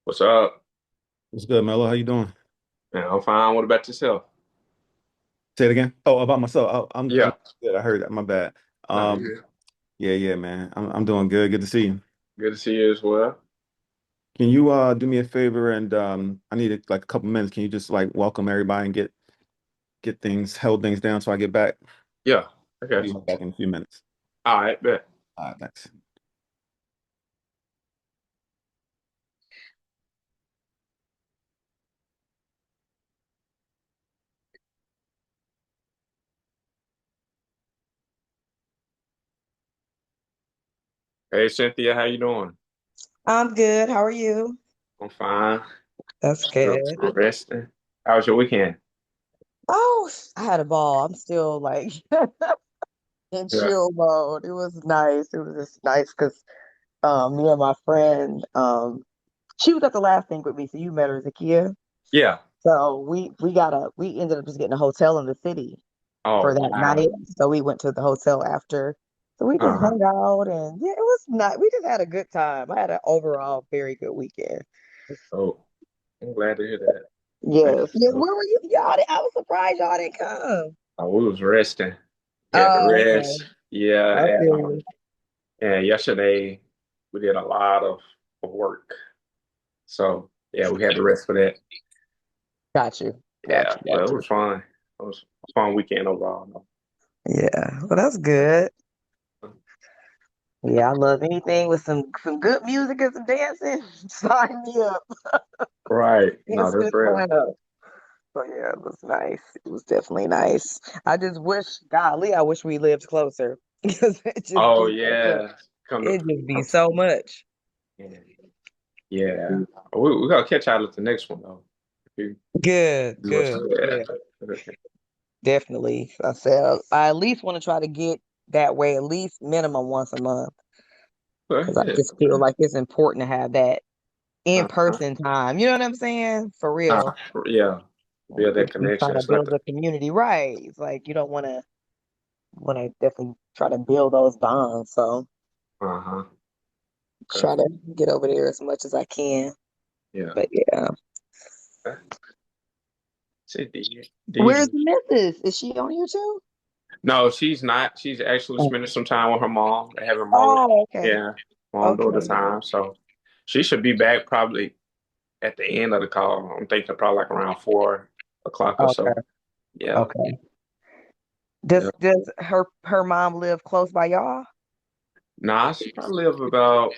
What's up? What's good, Mello? How you doing? Man, I'm fine. What about yourself? Say it again. Oh, about myself. I'm Yeah. good. I heard that. My bad. No, Um, you good. yeah, man. I'm doing good. Good to see you. Good to see you as well. Can you do me a favor and I need like a couple minutes. Can you just like welcome everybody and get things held things down so I get back? Yeah. I I'll got be you. back in a few minutes. All right, bet. All right, thanks. Hey, Cynthia, how you doing? I'm good. How are you? I'm fine. That's good. Resting. How was your weekend? Oh, I had a ball. I'm still like in Yeah. chill mode. It was nice. It was just nice because me and my friend, she was at the last thing with me. So you met her, Zakia. Yeah. So we ended up just getting a hotel in the city Oh, for that wow. night. So we went to the hotel after. So we just Uh-huh. hung out and yeah, it was nice. We just had a good time. I had an overall very good weekend. Oh, I'm glad to hear that. Thank Yes. Yes. you. Where were you? I was surprised y'all didn't come. We was resting. Had to Oh, rest. okay. Yeah. I feel you. And yesterday we did a lot of work. So, yeah, we had to rest for that. Got you. Got Yeah, you. but Got it you. was fun. It was a fun weekend overall. Yeah. Well, that's good. Yeah, I love anything with some good music and some dancing. Sign me up. Right. No, Instant that's real. sign up. So yeah, it was nice. It was definitely nice. I just wish, golly, I wish we lived closer because it just Oh be so much. yeah. Come It just be to so much. yeah. Yeah. We gotta catch out at the next one though. If you Good, do it, good. yeah. Yeah, definitely. I said I at least want to try to get that way at least minimum once a month Okay, because I yeah. just feel like it's important to have that Uh-huh. in-person time. You know what I'm saying? For Uh, real. yeah. Like, Build that if you try connection. to It's like build the a community, right? It's like you don't want to definitely try to build those bonds. So uh-huh. Okay. try to get over there as much as I can. Yeah. But yeah. Okay. See, did Where's you? the missus? Is she on here too? No, she's not. She's actually Oh, spending some time with her mom. They're having mom, oh, okay. yeah, mom daughter Okay. time. So she should be back probably at the end of the call. I'm thinking probably like around 4 o'clock or Okay. so. Yeah. Okay. Yeah. Does her mom live close by y'all? Nah, she probably live about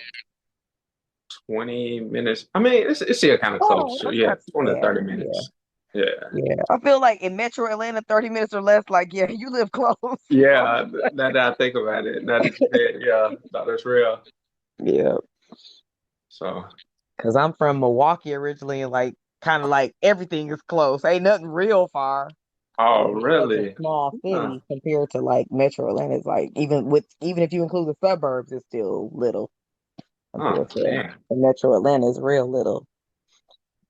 20 minutes. I mean, it's still kind of Oh, close. So that's yeah, not too 20 to bad. 30 Yeah. minutes. Yeah. Yeah. I feel like in Metro Atlanta, 30 minutes or less, like, yeah, you live close. Yeah, now that I think about it, now that you said, yeah, no, that's real. Yeah. So, Cause I'm from Milwaukee originally, and like kind of like everything is close. Ain't nothing real far. oh, It's just such a really? small Huh. city compared to like Metro Atlanta. It's like even if you include the suburbs, it's still little Huh. compared to Man. the Metro Atlanta is real little.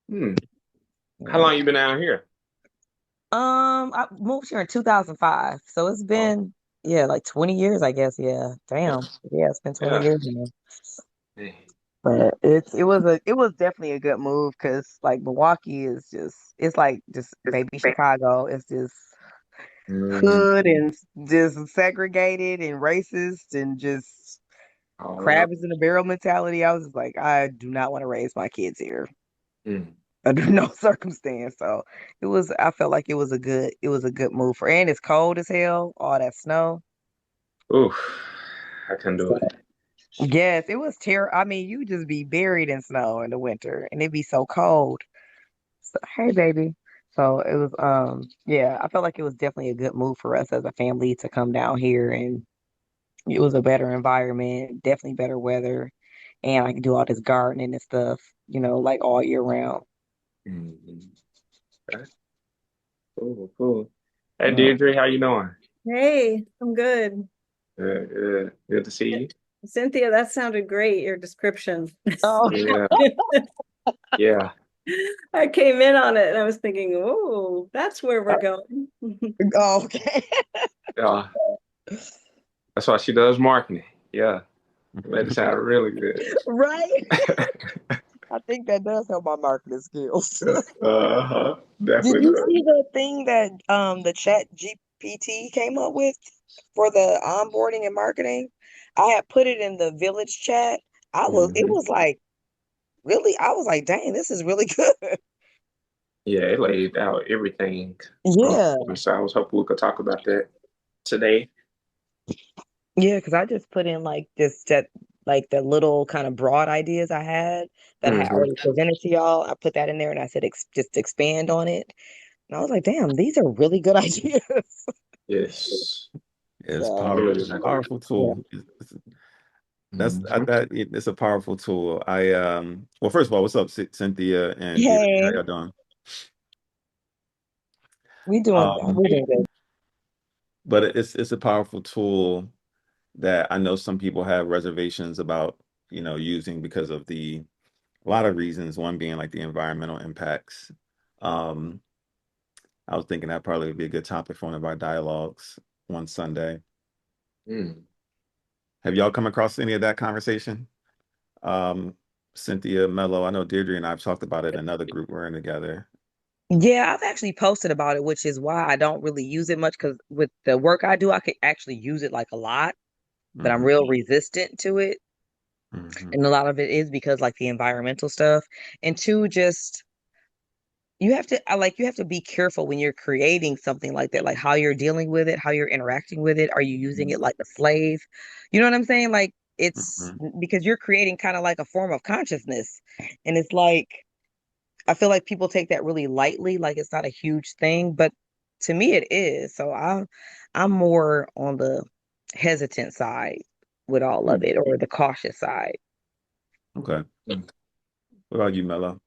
Hmm. How long Yeah. you been out here? I moved here in 2005, so it's Oh, been yeah like 20 years, I guess. Yeah, yeah. damn. Yeah, it's been 20 Yeah. years now. Man. But it was definitely a good move because like Milwaukee is just it's like just baby Chicago. It's just Mm. hood and just segregated and racist and just Oh, wow. crab is in the barrel mentality. I was just like, I do not want to raise my kids here Mm. under no circumstance. So I felt like it was a good move for, and it's cold as hell, all that snow. Oof. I can do So it. yes, it was terrible. I mean, you just be buried in snow in the winter and it'd be so cold. So, hey, baby. So it was, yeah, I felt like it was definitely a good move for us as a family to come down here, and it was a better environment, definitely better weather, and I can do all this gardening and stuff, like all year round. Mm. Okay. Cool, cool. Hey, Yeah. Deirdre, how you doing? Hey, I'm good. Good, good. Good to see you. Cynthia, that sounded great, your description. Oh, Yeah, yeah. I came in on it and I was thinking, oh, that's where we're going. oh, okay. Yeah. That's why she does marketing. Yeah. Made it sound really good. Right? I think that does help my marketing skills. Uh-huh. Did Definitely you does. see the thing that the Chat GPT came up with for the onboarding and marketing? I had put it in the village chat. It Mhm. was like really, I was like, dang, this is really good. Yeah, it laid out everything. Yeah. So I was hoping we could talk about that today. Yeah, because I just put in like this that like the little kind of broad ideas I had that I had Hmm. already presented to y'all. I put that in there and I said just expand on it. And I was like, damn, these are really good ideas. Yes. It's So powerful. Really It's a nice. powerful yeah. tool. It's a powerful tool. Well, first of all, what's up, Cynthia and Deirdre? How Hey, y'all doing? Um, we doing good. but it's a powerful tool that I know some people have reservations about, using because of a lot of reasons. One being like the environmental impacts. Um, I was thinking that probably would be a good topic for one of our dialogues one Sunday. Mm. Have y'all come across any of that conversation? Um, Cynthia, Mello, I know Deirdre and I've talked about it in another group we're in together. Yeah, I've actually posted about it, which is why I don't really use it much because with the work I do, I could actually use it like a lot, but I'm Hmm. real resistant to it. Hmm. And a lot of it is because like the environmental stuff. And two, just you have to be careful when you're creating something like that, like how you're dealing with it, how you're interacting with it. Are you using it like a slave? You know what I'm saying? Like it's Hmm. because you're creating kind of like a form of consciousness. And it's like I feel like people take that really lightly, like it's not a huge thing, but to me it is. So I'm more on the hesitant side with all of Hmm. it or the cautious side. Okay. Mm. What about you, Mello?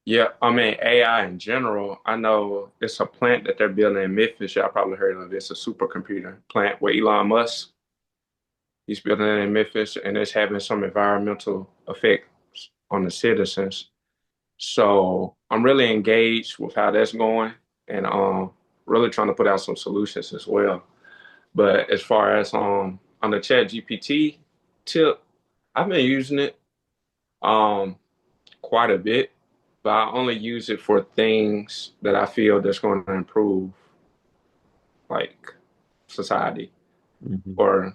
Yeah, I mean AI in general. I know it's a plant that they're building in Memphis. Y'all probably heard of it. It's a supercomputer plant where Elon Musk he's building it in Memphis, and it's having some environmental effects on the citizens. So I'm really engaged with how that's going, and really trying to put out some solutions as well. But as far as on the Chat GPT tip, I've been using it um quite a bit, but I only use it for things that I feel that's going to improve like society Hmm. or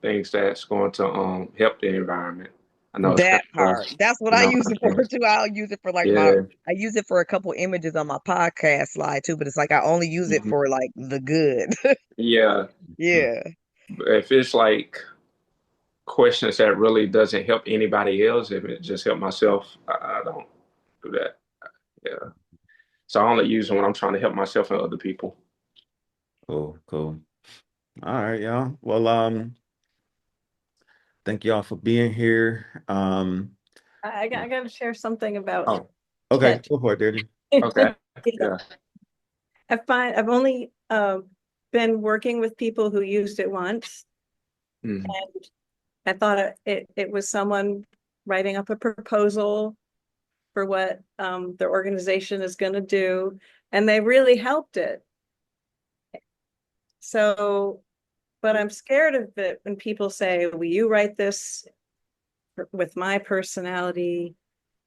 things that's going to help the environment. I know it's kind That part. That's what you I know use it for too. I'll use it for like yeah. I use it for a couple images on my podcast slide too, but it's like I only use it Mhm. for like the good. Yeah, Yeah. if it's like questions that really doesn't help anybody else, if it just help myself, I don't do that. Yeah. So I only use it when I'm trying to help myself and other people. Cool, cool. All right, y'all. Well, thank y'all for being here. I got to share something about Oh, Okay, chat. go for it, Deirdre. okay. Yeah. I've only been working with people who used it once. Mhm. I thought it was someone writing up a proposal for what their organization is going to do, and they really helped it. So, but I'm scared of it when people say, "Will you write this with my personality?"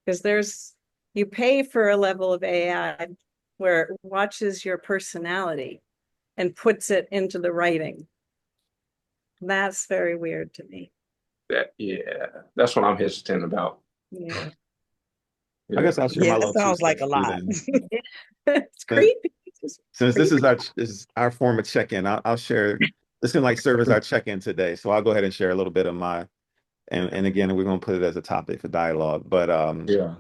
Because you pay for a level of AI where it watches your personality and puts it into the writing. That's very weird to me. Yeah. That's what I'm hesitant about. Yeah. I Yeah. guess I'll share Yeah, my that little two sounds like cents a too lot. then. It's Since, creepy. It's since this is creepy. our form of check-in, I'll share. This can like serve as our check-in today. So I'll go ahead and share a little bit of my and again we're gonna put it as a topic for dialogue. But Yeah.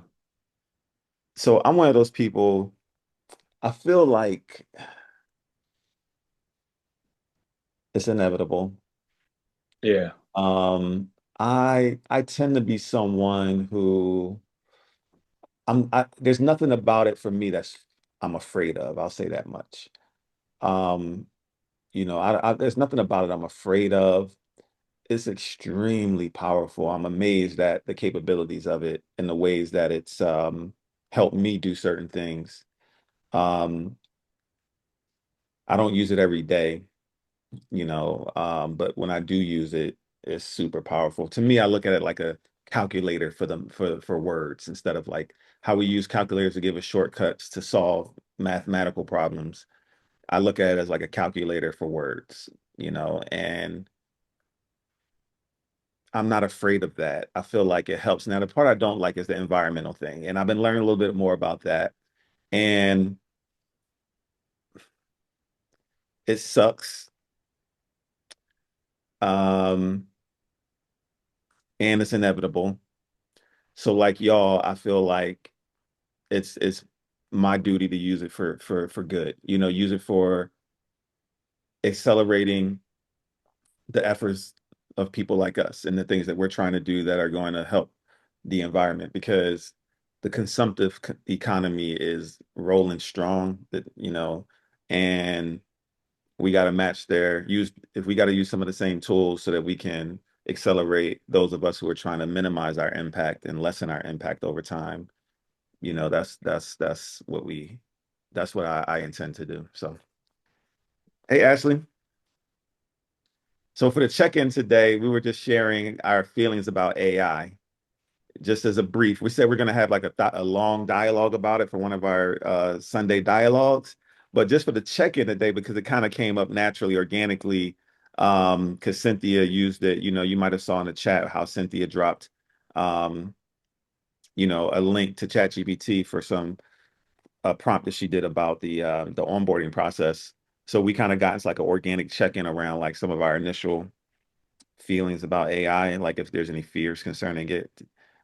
so I'm one of those people. I feel like it's inevitable. Yeah. Um, I tend to be someone who there's nothing about it for me that's I'm afraid of. I'll say that much. Um, there's nothing about it I'm afraid of. It's extremely powerful. I'm amazed at the capabilities of it and the ways that it's helped me do certain things. Um, I don't use it every day, but when I do use it, it's super powerful. To me, I look at it like a calculator for them for words instead of like how we use calculators to give us shortcuts to solve mathematical problems. I look at it as like a calculator for words, and I'm not afraid of that. I feel like it helps. Now, the part I don't like is the environmental thing, and I've been learning a little bit more about that. And it sucks. Um, and it's inevitable. So like y'all, I feel like it's my duty to use it for good. Use it for accelerating the efforts of people like us and the things that we're trying to do that are going to help the environment because the consumptive economy is rolling strong and we got to match their use if we got to use some of the same tools so that we can accelerate those of us who are trying to minimize our impact and lessen our impact over time. That's what I intend to do. So hey Ashley, so for the check-in today, we were just sharing our feelings about AI. Just as a brief, we said we're going to have like a long dialogue about it for one of our Sunday dialogues. But just for the check-in today, because it kind of came up naturally, organically, because Cynthia used it. You might have saw in the chat how Cynthia dropped, um, a link to ChatGPT for some prompt that she did about the onboarding process. So we kind of got it's like an organic check-in around like some of our initial feelings about AI and like if there's any fears concerning it.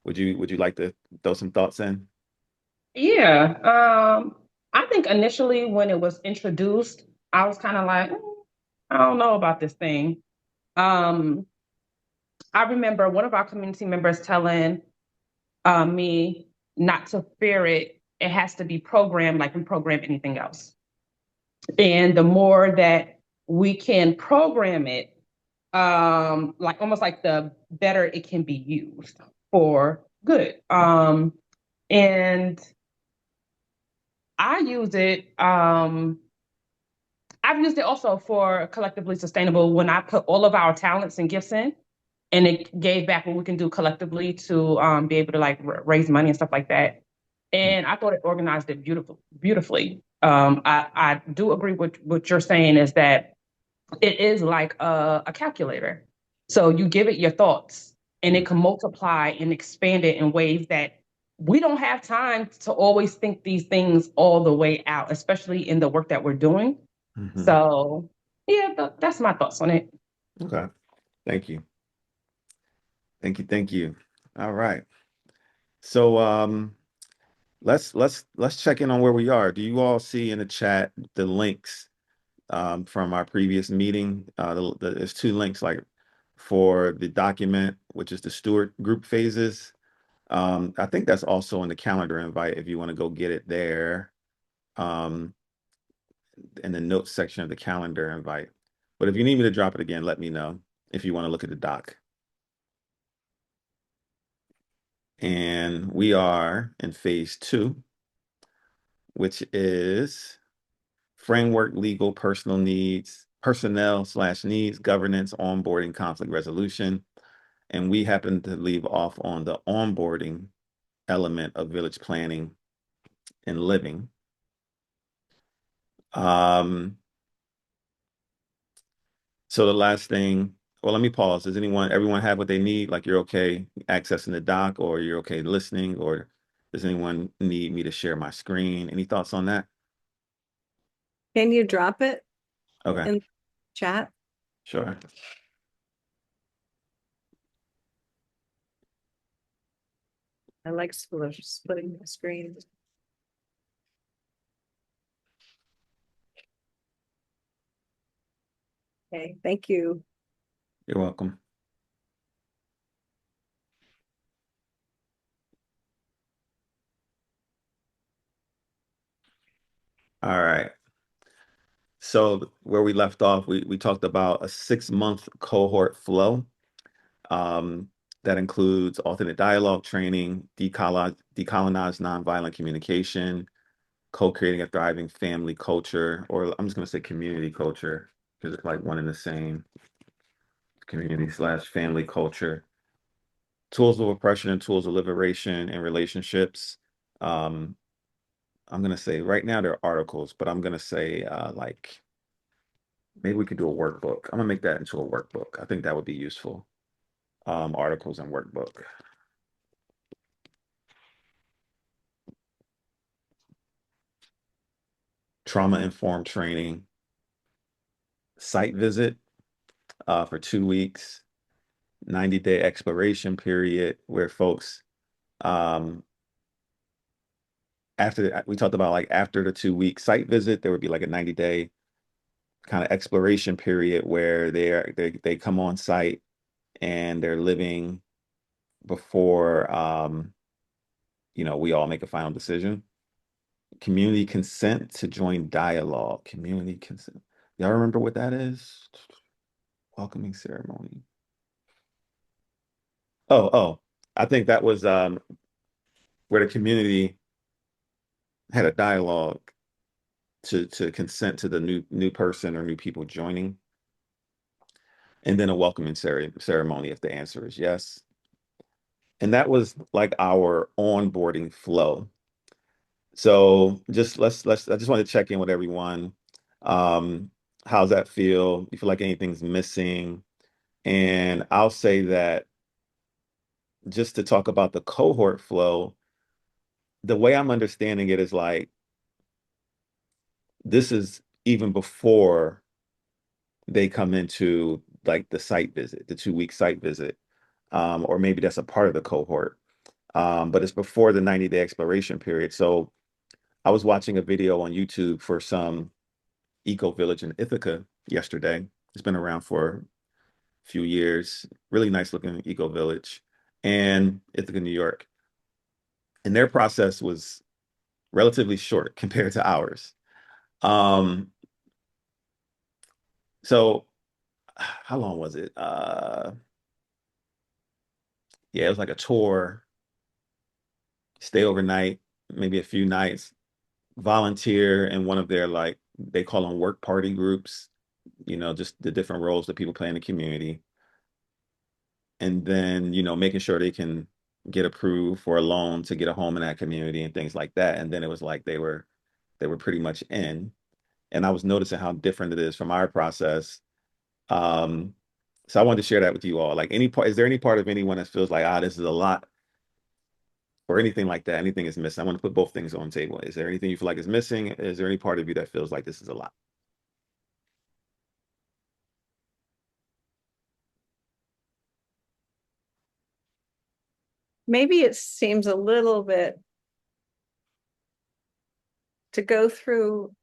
Would you like to throw some thoughts in? Yeah, I think initially when it was introduced, I was kind of like, I don't know about this thing. Um, I remember one of our community members telling me not to fear it. It has to be programmed like we program anything else. And the more that we can program it, like almost like the better it can be used for good. And I use it. I've used it also for collectively sustainable when I put all of our talents and gifts in, and it gave back what we can do collectively to be able to like raise money and stuff like that. And I thought it organized it beautifully. I do agree with what you're saying is that it is like a calculator. So you give it your thoughts and it can multiply and expand it in ways that we don't have time to always think these things all the way out, especially in the work that we're doing. Mm-hmm. So, yeah, that's my thoughts on it. Okay. Thank you. Thank you. All right. So let's check in on where we are. Do you all see in the chat the links from our previous meeting? There's two links like for the document, which is the Steward group phases. I think that's also in the calendar invite if you want to go get it there. In the notes section of the calendar invite. But if you need me to drop it again, let me know if you want to look at the doc. And we are in phase 2, which is framework, legal, personnel/needs, governance, onboarding, conflict resolution. And we happen to leave off on the onboarding element of village planning and living. So the last thing, well, let me pause. Does everyone have what they need? Like you're okay accessing the doc or you're okay listening, or does anyone need me to share my screen? Any thoughts on that? Can you drop it Okay, in chat? sure. I like splitting the screen. Okay, thank you. You're welcome. All right. So where we left off, we talked about a 6-month cohort flow that includes alternate dialogue training, decolonize nonviolent communication, co-creating a thriving family culture, or I'm just going to say community culture because it's like one and the same, community/family culture. Tools of oppression and tools of liberation in relationships. Um, I'm gonna say right now they're articles, but I'm gonna say like maybe we could do a workbook. I'm gonna make that into a workbook. I think that would be useful. Articles and workbook. Trauma-informed training, site visit for 2 weeks, 90-day exploration period where folks um after we talked about like after the 2 week site visit, there would be like a 90-day kind of exploration period where they come on site and they're living before we all make a final decision. Community consent to join dialogue. Community consent. Y'all remember what that is? Welcoming ceremony. Oh, I think that was where the community had a dialogue to consent to the new person or new people joining, and then a welcoming ceremony if the answer is yes. And that was like our onboarding flow. So just let's I just want to check in with everyone. Um, how's that feel? You feel like anything's missing? And I'll say that just to talk about the cohort flow, the way I'm understanding it is like this is even before they come into like the site visit, the 2 week site visit, or maybe that's a part of the cohort. But it's before the 90-day exploration period. So I was watching a video on YouTube for some eco village in Ithaca yesterday. It's been around for a few years. Really nice looking eco village, and Ithaca, New York. And their process was relatively short compared to ours. Um, so how long was it? Yeah, it was like a tour, stay overnight, maybe a few nights, volunteer in one of their like they call them work party groups, just the different roles that people play in the community. And then, making sure they can get approved for a loan to get a home in that community and things like that. And then it was like they were pretty much in. And I was noticing how different it is from our process. Um, so I wanted to share that with you all. Like is there any part of anyone that feels like, this is a lot or anything like that? Anything is missing? I want to put both things on the table. Is there anything you feel like is missing? Is there any part of you that feels like this is a lot? Maybe it seems a little bit to go through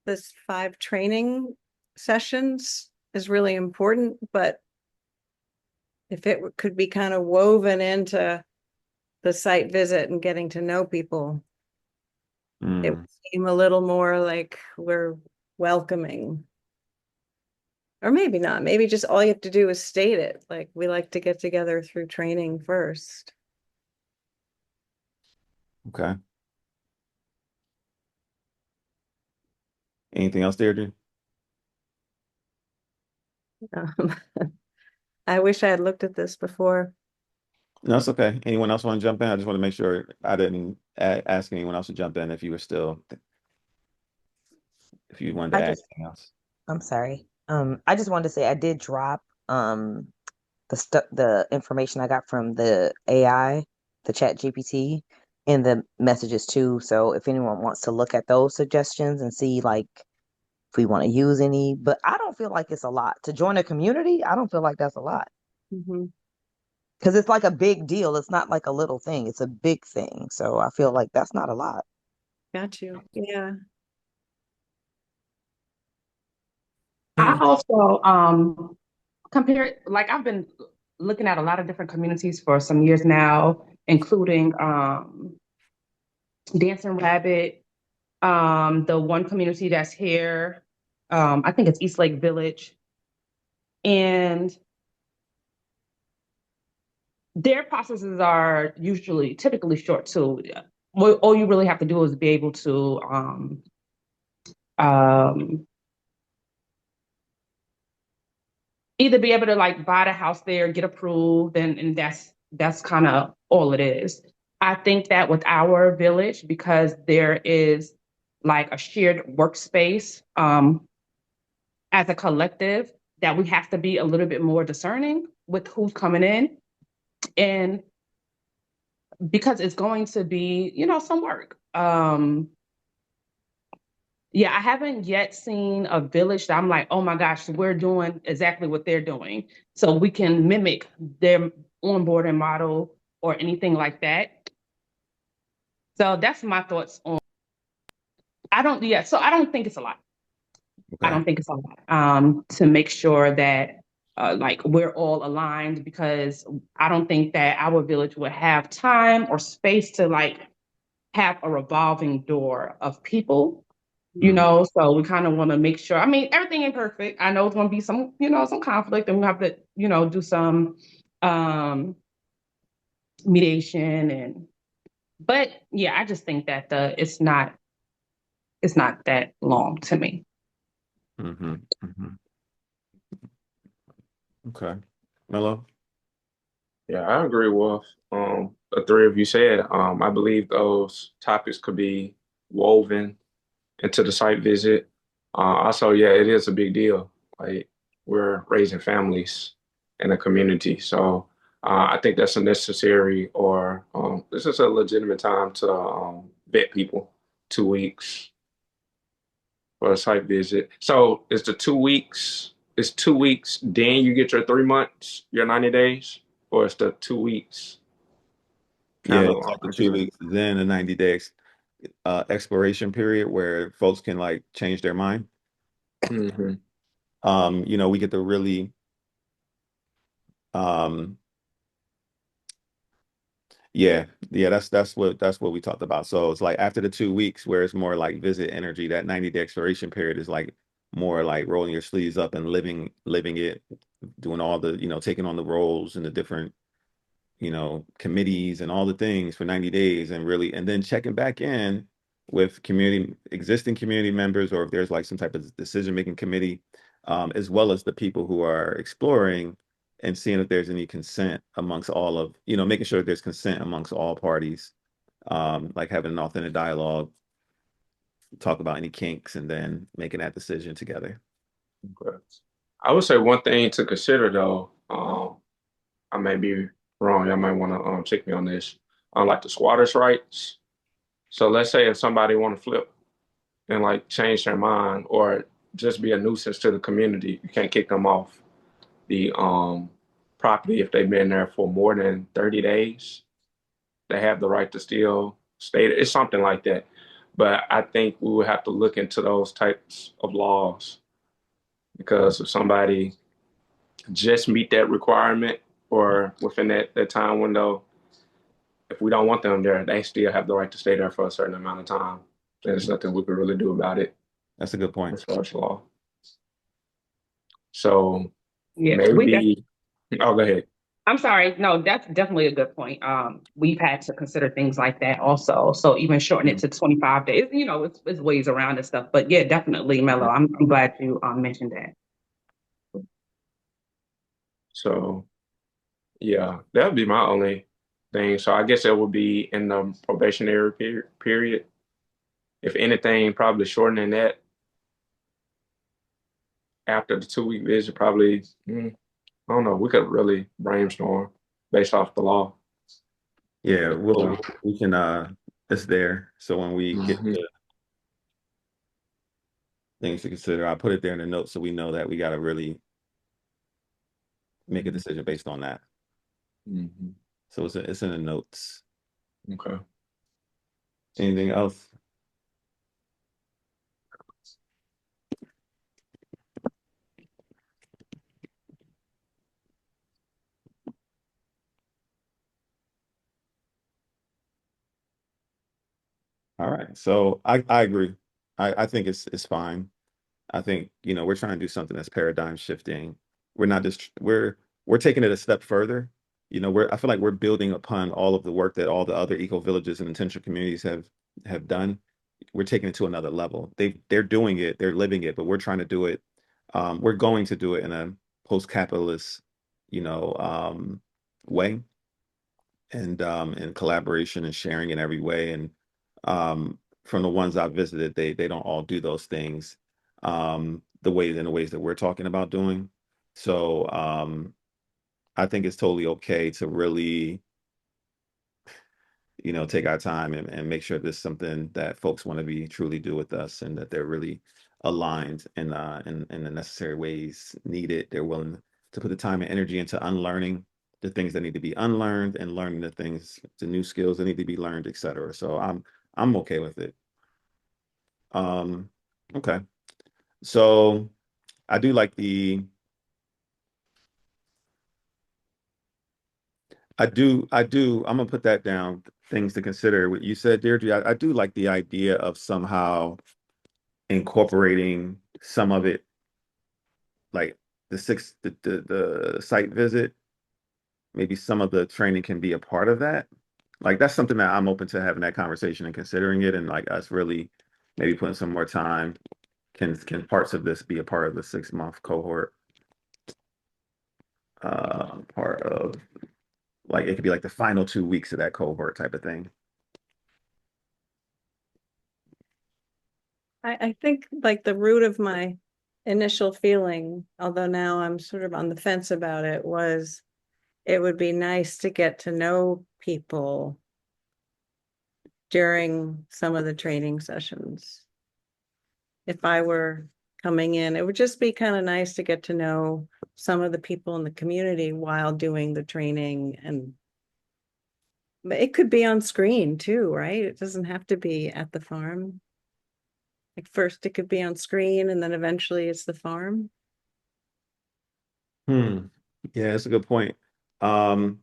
this 5 training sessions is really important, but if it could be kind of woven into the site visit and getting to know people, it would seem a little more like we're welcoming. Or maybe not. Maybe just all you have to do is state it. Like, we like to get together through training first. Okay. Anything else, Deirdre? Um, I wish I had looked at this before. No, it's okay. Anyone else want to jump in? I just want to make sure I didn't ask anyone else to jump in if you wanted I to add just, anything else. I'm sorry. I just wanted to say I did drop the information I got from the AI, the Chat GPT, in the messages too. So if anyone wants to look at those suggestions and see like if we want to use any, but I don't feel like it's a lot to join a community. I don't feel like that's a lot Mm-hmm. because it's like a big deal. It's not like a little thing. It's a big thing. So I feel like that's not a lot. Got you. Yeah. I also compare like I've been looking at a lot of different communities for some years now, including Dancing Rabbit, the one community that's here, I think it's East Lake Village, and their processes are typically short too. All you really have to do is be able to um, either be able to like buy the house there, get approved, and that's kind of all it is. I think that with our village, because there is like a shared workspace as a collective, that we have to be a little bit more discerning with who's coming in. And because it's going to be, some work. Yeah, I haven't yet seen a village that I'm like, oh my gosh, we're doing exactly what they're doing. So we can mimic their onboarding model or anything like that. So that's my thoughts on. So I don't think it's a lot. I Okay. don't think it's a lot to make sure that like we're all aligned, because I don't think that our village would have time or space to like have a revolving door of people, Mhm. so we kind of want to make sure. I mean, everything ain't perfect. I know it's going to be some conflict, and we have to, do some um, mediation. But yeah, I just think that it's not that long to me. Hmm. Hmm. Okay. Mello? Yeah, I agree with the three of you said. I believe those topics could be woven into the site visit. Also, yeah, it is a big deal. Like we're raising families in a community, so I think that's a necessary or this is a legitimate time to vet people. 2 weeks for a site visit. So it's the 2 weeks. It's 2 weeks, then you get your 3 months, your 90 days, or it's the 2 weeks Yeah, kind of it's like the like you two said. weeks, then a 90 day exploration period where folks can like change their mind. Hmm. We get to really um yeah, that's what we talked about. So it's like after the 2 weeks where it's more like visit energy, that 90-day exploration period is like more like rolling your sleeves up and living it, doing all the, taking on the roles and the different committees and all the things for 90 days and then checking back in with existing community members, or if there's like some type of decision-making committee, as well as the people who are exploring and seeing if there's any consent amongst making sure that there's consent amongst all parties, like having an authentic dialogue, talk about any kinks, and then making that decision together. Okay. I would say one thing to consider though, I may be wrong. Y'all might want to check me on this. Like the squatters' rights. So let's say if somebody want to flip and like change their mind or just be a nuisance to the community, you can't kick them off the property if they've been there for more than 30 days. They have the right to still stay there. It's something like that. But I think we would have to look into those types of laws because if somebody just meet that requirement or within that time window, if we don't want them there, they still have the right to stay there for a certain amount of time. There's nothing we can really do about it That's a good point. as far as the law. So Yeah, maybe, oh, go ahead. I'm sorry. No, that's definitely a good point. We've had to consider things like that also. So even shorten it to 25 days, it's ways around and stuff. But yeah, definitely, Mello. I'm glad you mentioned that. So yeah, that would be my only thing. So I guess it would be in the probationary period. If anything, probably shortening that after the 2 week visit, probably, I don't know, we could really brainstorm based off the law. Yeah, So, we can it's there. So when we get mhm, to things to consider, I put it there in the notes so we know that we got to really make a decision based on that. mhm, So it's in the notes. okay. Anything else? All right. So I agree. I think it's fine. I think, we're trying to do something that's paradigm shifting. We're not just we're taking it a step further. I feel like we're building upon all of the work that all the other eco villages and intentional communities have done. We're taking it to another level. They're doing it, they're living it, but we're trying to do it. We're going to do it in a post-capitalist, way, and collaboration and sharing in every way. And from the ones I've visited, they don't all do those things in the ways that we're talking about doing. So I think it's totally okay to really, take our time and make sure this is something that folks want to be truly do with us, and that they're really aligned in the necessary ways needed. They're willing to put the time and energy into unlearning the things that need to be unlearned and learning the new skills that need to be learned, etc. So I'm okay with it. Um, okay. So I do like I'm gonna put that down, things to consider. What you said, Deirdre, I do like the idea of somehow incorporating some of it, like the site visit. Maybe some of the training can be a part of that. Like that's something that I'm open to having that conversation and considering it, and like us really maybe putting some more time. Can parts of this be a part of the 6 month cohort? Part of, like, it could be like the final 2 weeks of that cohort type of thing. I think like the root of my initial feeling, although now I'm sort of on the fence about it, was it would be nice to get to know people during some of the training sessions. If I were coming in, it would just be kind of nice to get to know some of the people in the community while doing the training. And it could be on screen too, right? It doesn't have to be at the farm. Like first it could be on screen and then eventually it's the farm. Hmm. Yeah, that's a good point. Um,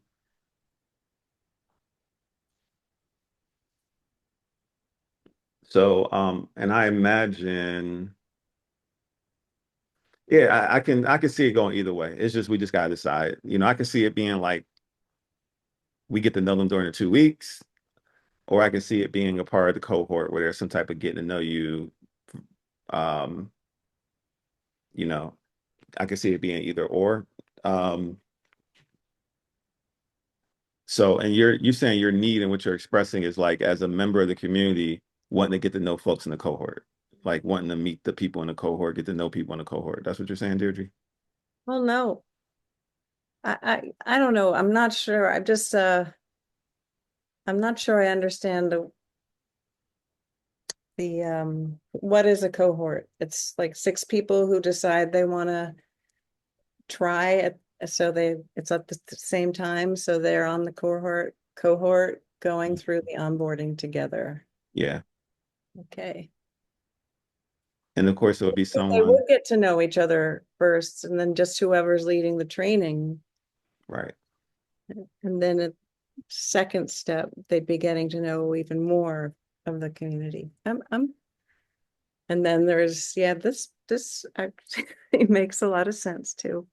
and I imagine, yeah, I can see it going either way. It's just we just gotta decide. I can see it being like we get to know them during the 2 weeks, or I can see it being a part of the cohort where there's some type of getting to know you. Um, you know, I can see it being either or. Um, and you're saying your need and what you're expressing is like as a member of the community wanting to get to know folks in the cohort, like wanting to meet the people in the cohort, get to know people in the cohort. That's what you're saying, Deirdre? Well, no, I don't know. I'm not sure. I'm not sure I understand the what is a cohort? It's like 6 people who decide they want to try it. So it's at the same time. So they're on the cohort going through the onboarding together. Yeah. Okay. And of course, it would be They someone, would get to know each other first, and then just whoever's leading the training. right? And then a second step, they'd be getting to know even more of the community. And then there's, yeah, this actually makes a lot of sense too.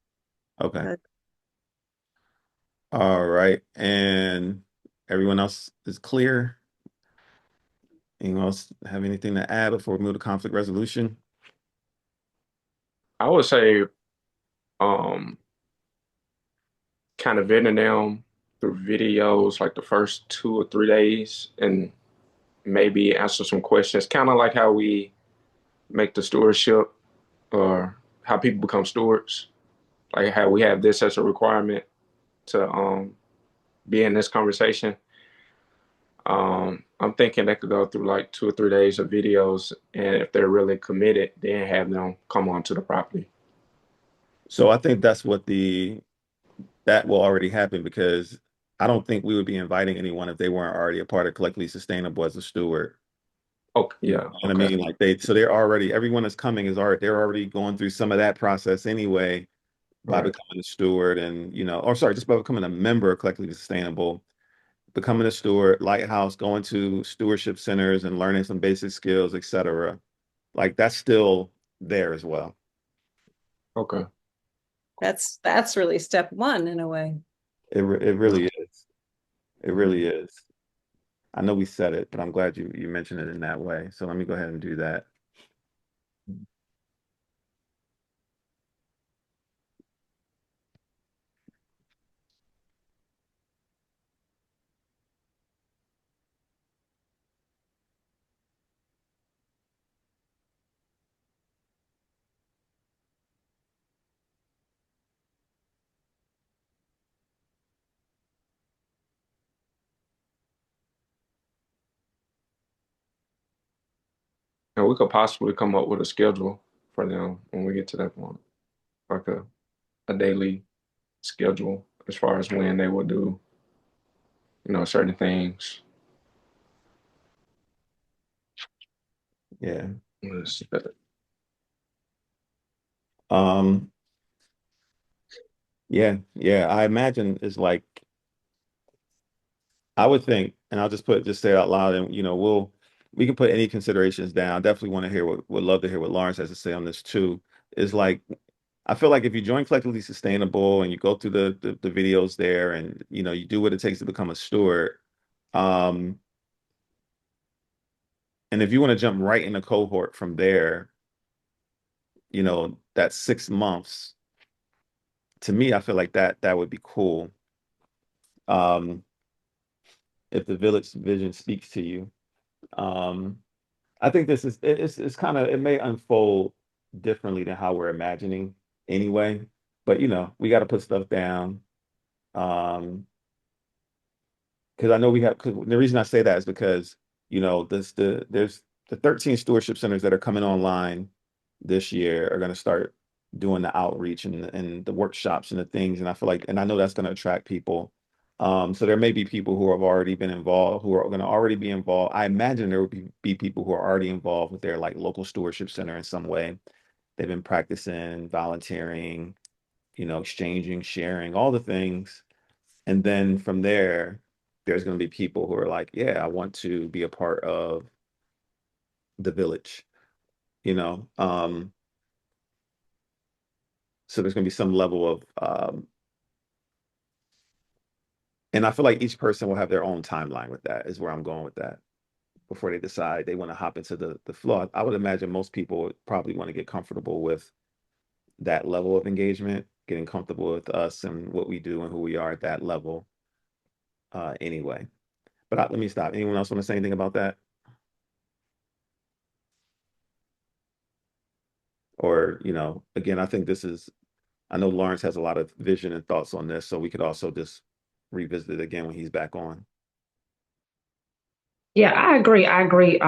Okay. But All right. And everyone else is clear? Anyone else have anything to add before we move to conflict resolution? I would say um kind of vetting them through videos like the first 2 or 3 days and maybe answer some questions, kind of like how we make the stewardship or how people become stewards, like how we have this as a requirement to be in this conversation. I'm thinking they could go through like 2 or 3 days of videos, and if they're really committed, then have them come onto the property. So I think that will already happen, because I don't think we would be inviting anyone if they weren't already a part of collectively sustainable as a steward. Okay, You know yeah, what I okay, mean? Like everyone that's coming they're already going through some of that process anyway by right, becoming a steward, and or sorry, just by becoming a member of collectively sustainable, becoming a steward, lighthouse, going to stewardship centers and learning some basic skills, etc. Like that's still there as well. okay. that's really step one in a way. It really is. It really is. I know we said it, but I'm glad you mentioned it in that way. So let me go ahead and do that. And we could possibly come up with a schedule for them when we get to that point, like a daily schedule as far as when they will do, certain things. Yeah. Yes. Um, yeah. I imagine it's like I would think, and I'll just say it out loud, and we can put any considerations down. Definitely want to hear would love to hear what Lawrence has to say on this too. Is like I feel like if you join Collectively Sustainable and you go through the videos there and you do what it takes to become a steward, um, and if you want to jump right in a cohort from there, that's 6 months. To me, I feel like that would be cool. Um, if the village vision speaks to you. Um, I think this is it's kind of it may unfold differently than how we're imagining anyway. But we got to put stuff down. Um, because I know we have. Cause the reason I say that is because there's the 13 stewardship centers that are coming online this year are going to start doing the outreach and the workshops and the things, and I feel like and I know that's going to attract people. So there may be people who have already been involved, who are going to already be involved. I imagine there will be people who are already involved with their like local stewardship center in some way. They've been practicing, volunteering, exchanging, sharing, all the things. And then from there, there's going to be people who are like, yeah, I want to be a part of the village, you know. So there's going to be some level of, and I feel like each person will have their own timeline with that, is where I'm going with that. Before they decide they want to hop into the flow, I would imagine most people would probably want to get comfortable with that level of engagement, getting comfortable with us and what we do and who we are at that level, anyway. But let me stop. Anyone else want to say anything about that? Or, again, I think I know Lawrence has a lot of vision and thoughts on this, so we could also just revisit it again when he's back on. Yeah, I agree. I agree.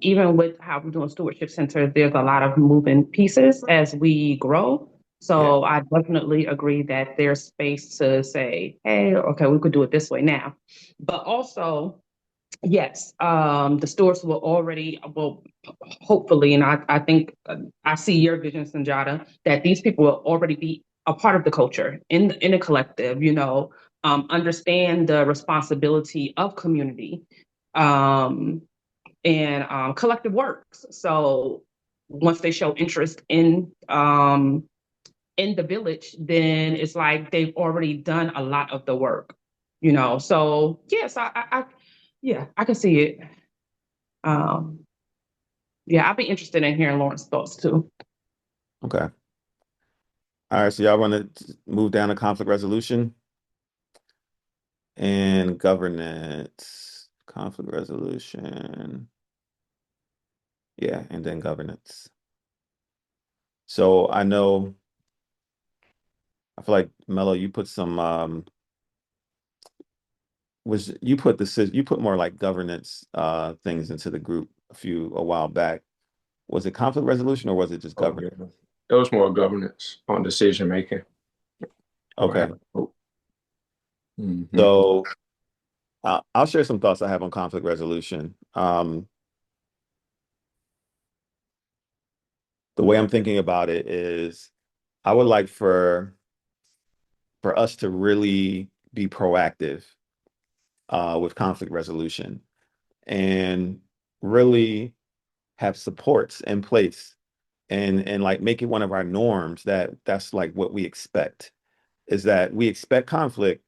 Even with how we're doing stewardship center, there's a lot of moving pieces as we grow. Yeah. So I definitely agree that there's space to say, hey, okay, we could do it this way now. But also, yes, the stores will hopefully, and I think I see your vision, Sanjata, that these people will already be a part of the culture in a collective, understand the responsibility of community um, and collective works. So once they show interest in the village, then it's like they've already done a lot of the work, So yes, yeah, I can see it. Um, yeah, I'd be interested in hearing Lawrence's thoughts too. Okay. All right. So y'all want to move down to conflict resolution and governance. Conflict resolution. Yeah, and then governance. So I feel like Mello, you put some was you put more like governance things into the group a while back. Was it conflict resolution or was it just Oh, governance? yeah. It was more governance on decision making. Okay. Mm-hmm. So I'll share some thoughts I have on conflict resolution. The way I'm thinking about it is I would like for us to really be proactive with conflict resolution and really have supports in place and like make it one of our norms that's like what we expect is that we expect conflict.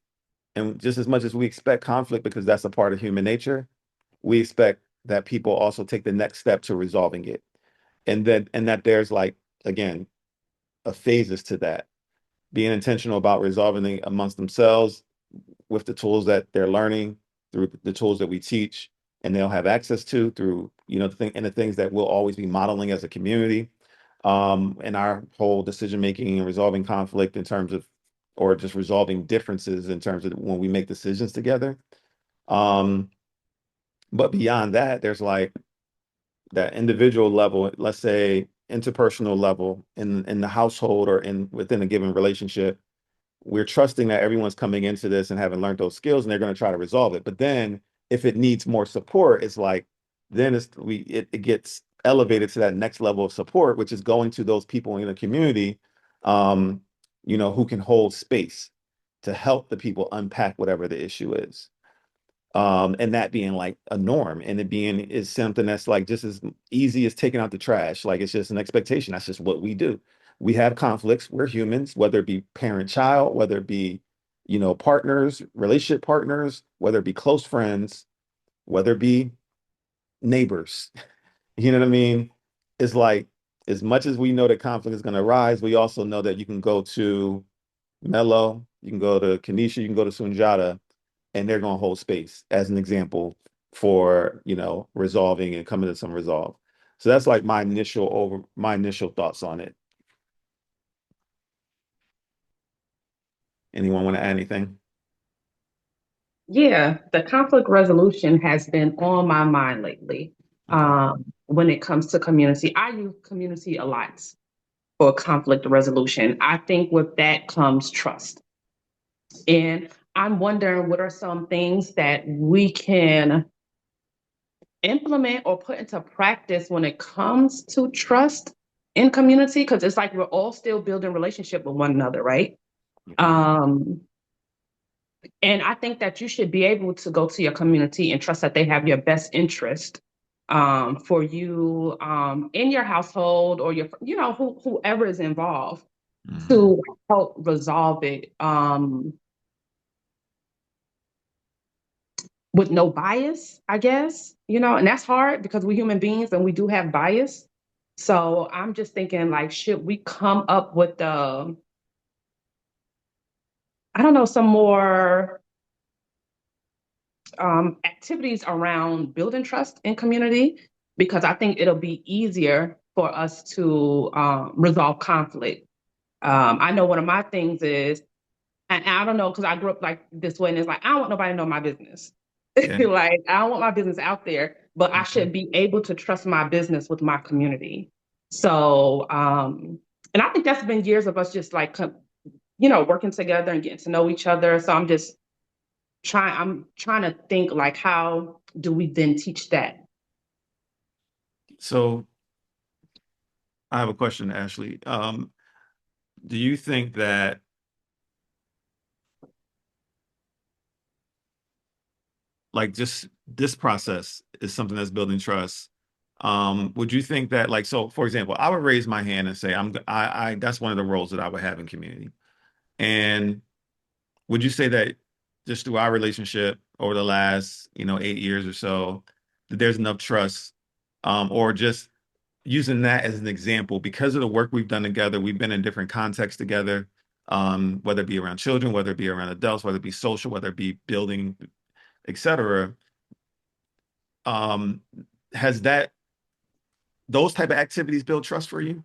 And just as much as we expect conflict because that's a part of human nature, we expect that people also take the next step to resolving it. And that there's like, again, a phases to that. Being intentional about resolving it amongst themselves with the tools that they're learning through the tools that we teach and they'll have access to through, the things that we'll always be modeling as a community. And our whole decision making and resolving conflict in terms of or just resolving differences in terms of when we make decisions together. Um, but beyond that, there's like that individual level, let's say interpersonal level in the household or in within a given relationship, we're trusting that everyone's coming into this and having learned those skills and they're going to try to resolve it. But then if it needs more support, it's like then it gets elevated to that next level of support, which is going to those people in the community, um, who can hold space to help the people unpack whatever the issue is. And that being like a norm, and it being is something that's like just as easy as taking out the trash. Like it's just an expectation. That's just what we do. We have conflicts. We're humans, whether it be parent-child, whether it be, partners, relationship partners, whether it be close friends, whether it be neighbors. You know what I mean? It's like as much as we know that conflict is going to arise, we also know that you can go to Mello, you can go to Kanisha, you can go to Sunjata, and they're going to hold space as an example for resolving and coming to some resolve. So that's like my initial thoughts on it. Anyone want to add anything? Yeah, the conflict resolution has been on my mind lately. Okay. When it comes to community, I use community a lot for conflict resolution. I think with that comes trust. And I'm wondering what are some things that we can implement or put into practice when it comes to trust in community? Because it's like we're all still building relationship with one another, right? Mhm. Um, and I think that you should be able to go to your community and trust that they have your best interest for you in your household or whoever is involved Mhm. to help resolve it with no bias, I guess, and that's hard because we're human beings and we do have bias. So I'm just thinking like, should we come up with I don't know, some more activities around building trust in community because I think it'll be easier for us to resolve conflict. I know one of my things is, and I don't know because I grew up like this way, and it's like I don't want nobody to know my business. Yeah. Like I don't want my business out there, but I Mhm. should be able to trust my business with my community. So, and I think that's been years of us just like working together and getting to know each other. So I'm trying to think like how do we then teach that? So I have a question, Ashley. Do you think that like just this process is something that's building trust? Would you think that like so for example, I would raise my hand and say I that's one of the roles that I would have in community. And would you say that just through our relationship over the last, 8 years or so, that there's enough trust, or just using that as an example, because of the work we've done together, we've been in different contexts together, whether it be around children, whether it be around adults, whether it be social, whether it be building, etc. Um, has those type of activities build trust for you?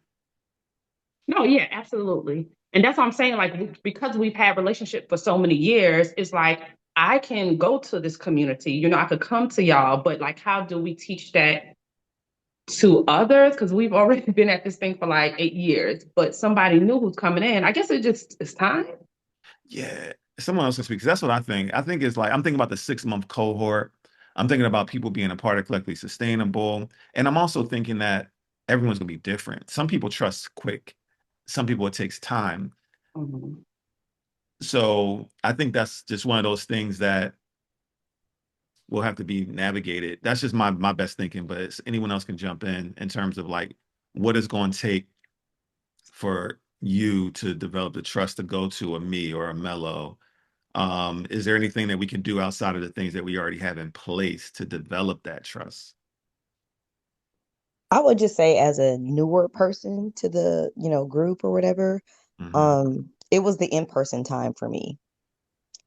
No, yeah, absolutely. And that's what I'm saying. Like, because we've had relationship for so many years, it's like I can go to this community. I could come to y'all, but like, how do we teach that to others? Because we've already been at this thing for like 8 years, but somebody new who's coming in, I guess it's time. Yeah, someone else can speak. 'Cause that's what I think. I think it's like I'm thinking about the 6 month cohort. I'm thinking about people being a part of collectively sustainable. And I'm also thinking that everyone's gonna be different. Some people trust quick. Some people it takes time. Mhm. So I think that's just one of those things that will have to be navigated. That's just my best thinking, but anyone else can jump in terms of like what it's going to take for you to develop the trust to go to a me or a mellow. Is there anything that we can do outside of the things that we already have in place to develop that trust? I would just say as a newer person to the, group or whatever, Hmm. it was the in-person time for me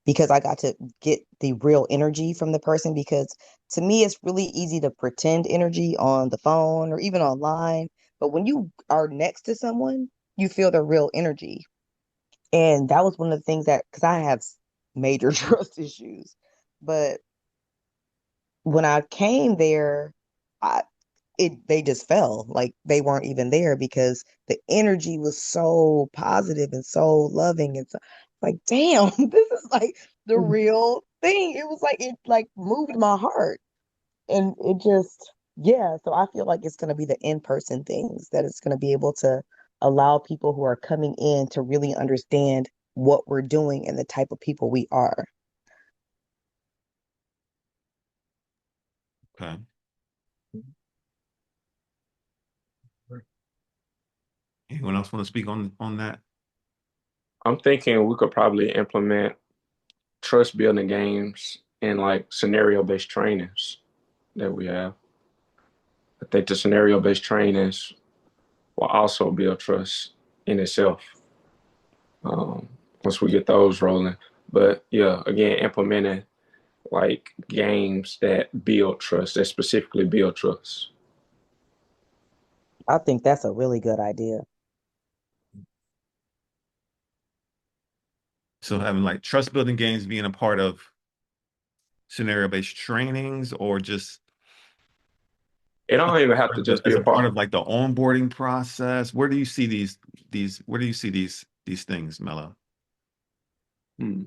because I got to get the real energy from the person because to me it's really easy to pretend energy on the phone or even online, but when you are next to someone, you feel the real energy. And that was one of the things that because I have major trust issues, but when I came there, I they just fell. Like they weren't even there because the energy was so positive and so loving and so like, damn, this is like the real thing. It was like it like moved my heart. And it just, yeah, so I feel like it's going to be the in-person things that it's going to be able to allow people who are coming in to really understand what we're doing and the type of people we are. Okay. Anyone else want to speak on that? I'm thinking we could probably implement trust building games and like scenario based trainings that we have. I think the scenario based trainings will also build trust in itself um, once we get those rolling. But yeah, again, implementing like games that build trust, that specifically build trust. I think that's a really good idea. So having like trust building games being a part of scenario based trainings, or just It don't even have to just be as a a part part. of like the onboarding process? Where do you see these where do you see these things, Mello? Hmm.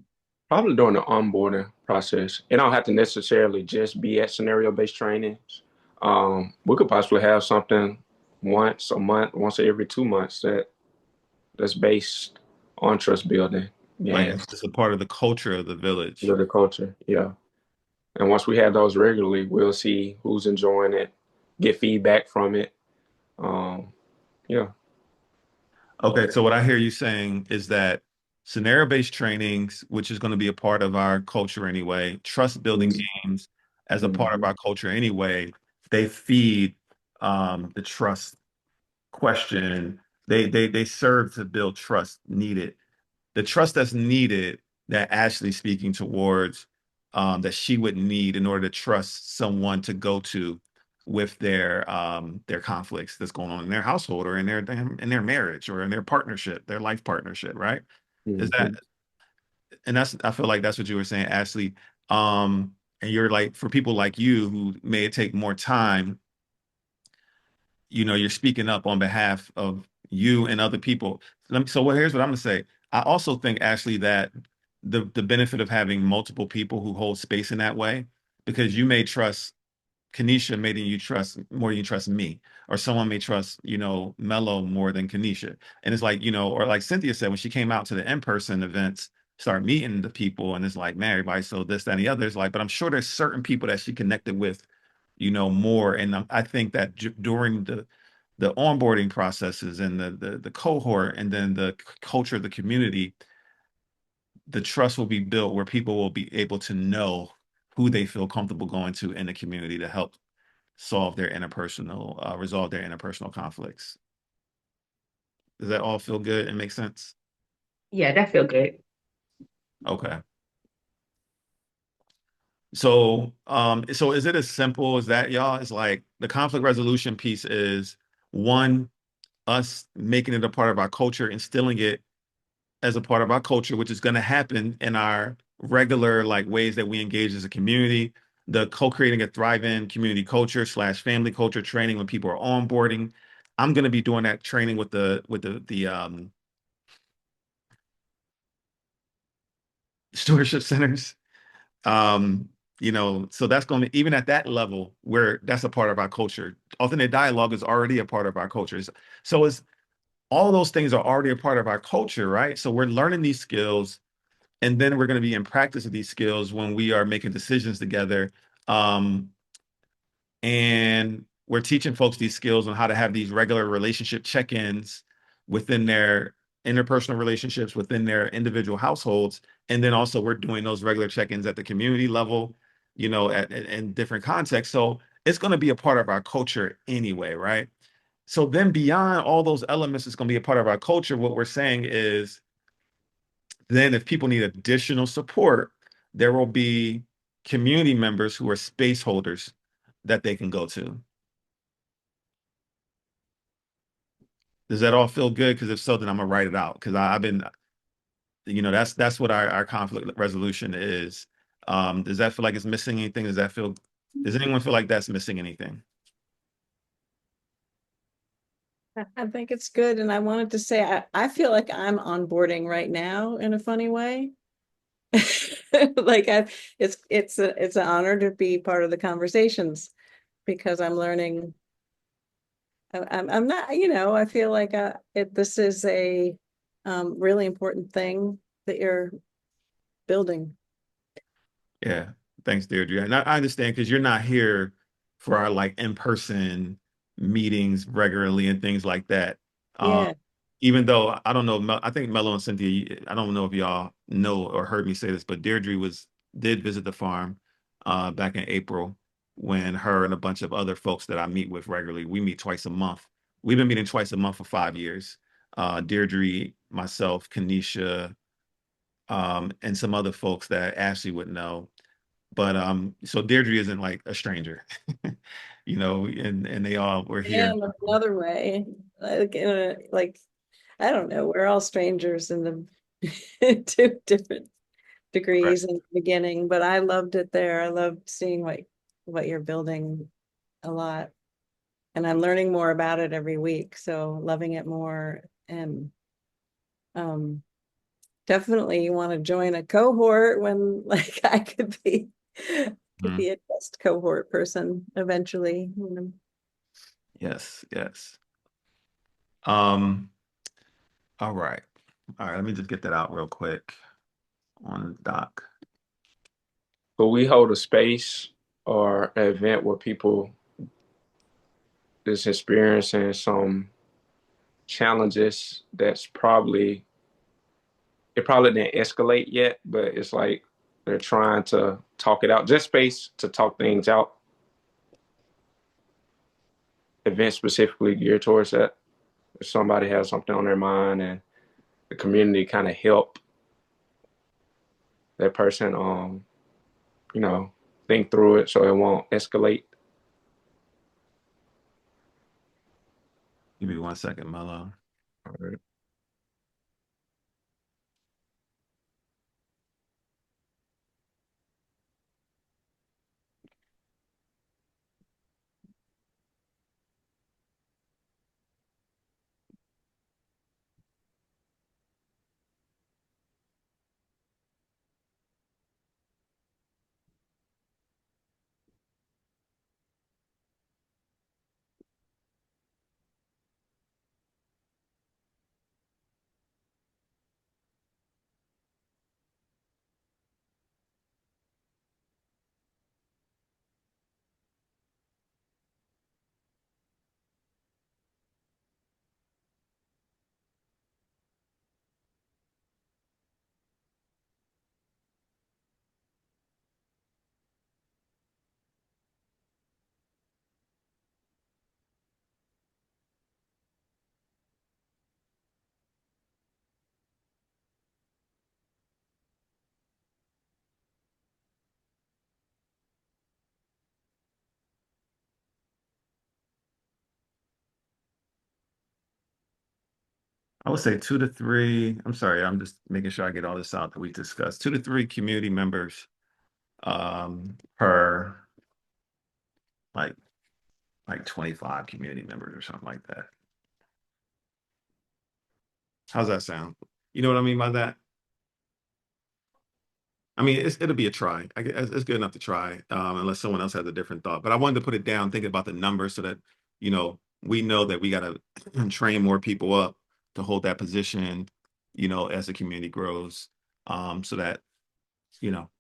Probably during the onboarding process. It don't have to necessarily just be at scenario-based trainings. We could possibly have something once a month, once every 2 months that's based on trust building Like games, it's just a part of the culture of the village. build the culture. Yeah. And once we have those regularly, we'll see who's enjoying it, get feedback from it. Um, yeah. Okay, so what I hear you saying is that scenario-based trainings, which is going to be a part of our culture anyway, trust building games as a part of Mhm. our culture anyway, they feed the trust question. They serve to build trust needed. The trust that's needed that Ashley's speaking towards, that she would need in order to trust someone to go to with their conflicts that's going on in their household or in their marriage or in their partnership, their life partnership, right? Is that Mhm. and that's I feel like that's what you were saying, Ashley. And you're like, for people like you who may take more time, you're speaking up on behalf of you and other people. Here's what I'm gonna say. I also think, Ashley, that the benefit of having multiple people who hold space in that way, because you may trust Kanisha more than you trust me, or someone may trust, Mello more than Kanisha. And it's like, or like Cynthia said, when she came out to the in-person events, start meeting the people, and it's like, man, everybody, so this, that, and the other. It's like, but I'm sure there's certain people that she connected with, more. And I think that during the onboarding processes and the cohort and then the culture of the community, the trust will be built where people will be able to know who they feel comfortable going to in the community to help resolve their interpersonal conflicts. Does that all feel good and make sense? Yeah, that feel good. Okay. So is it as simple as that, y'all? It's like the conflict resolution piece is one, us making it a part of our culture, instilling it as a part of our culture, which is going to happen in our regular like ways that we engage as a community. The co-creating a thrive-in community culture / family culture training when people are onboarding. I'm going to be doing that training with the stewardship centers. Um, so that's going to, even at that level where that's a part of our culture. Authentic dialogue is already a part of our culture. So it's all those things are already a part of our culture, right? So we're learning these skills, and then we're going to be in practice of these skills when we are making decisions together. Um, and we're teaching folks these skills on how to have these regular relationship check-ins within their interpersonal relationships, within their individual households. And then also we're doing those regular check-ins at the community level, in different contexts. So it's going to be a part of our culture anyway, right? So then beyond all those elements, it's going to be a part of our culture. What we're saying is, then if people need additional support, there will be community members who are space holders that they can go to. Does that all feel good? Because if so, then I'm gonna write it out. Because I've been, that's what our conflict resolution is. Does that feel like it's missing anything? Does anyone feel like that's missing anything? I think it's good. And I wanted to say, I feel like I'm onboarding right now in a funny way. Like it's an honor to be part of the conversations because I'm learning. I'm not, I feel like this is a really important thing that you're building. Yeah. Thanks, Deirdre. And I understand because you're not here for our like in-person meetings regularly and things like that. Um, Yeah. even though I don't know, I think Mello and Cynthia, I don't know if y'all know or heard me say this, but Deirdre did visit the farm back in April when her and a bunch of other folks that I meet with regularly, we meet twice a month. We've been meeting twice a month for 5 years. Deirdre, myself, Kanisha, and some other folks that Ashley would know. But so Deirdre isn't like a stranger, and they all were here. And another way, like I don't know, we're all strangers in the to different Right. degrees in the beginning, but I loved it there. I loved seeing what you're building a lot. And I'm learning more about it every week, so loving it more. And um definitely you want to join a cohort when like I could Mhm. be a test cohort person eventually. Yes, yes. Um, all right. All right, let me just get that out real quick on the doc. But we hold a space or an event where people is experiencing some challenges that's probably it probably didn't escalate yet, but it's like they're trying to talk it out. Just space to talk things out. Event specifically geared towards that. If somebody has something on their mind and the community kind of help that person you know, think through it so it won't escalate. Give me 1 second, Mello. All right. I would say 2 to 3. I'm sorry, I'm just making sure I get all this out that we discussed. 2 to 3 community members per like 25 community members or something like that. How's that sound? You know what I mean by that? I mean, it'll be a try. It's good enough to try, unless someone else has a different thought. But I wanted to put it down, thinking about the numbers, so that we know that we got to train more people up to hold that position, as the community grows, so that you know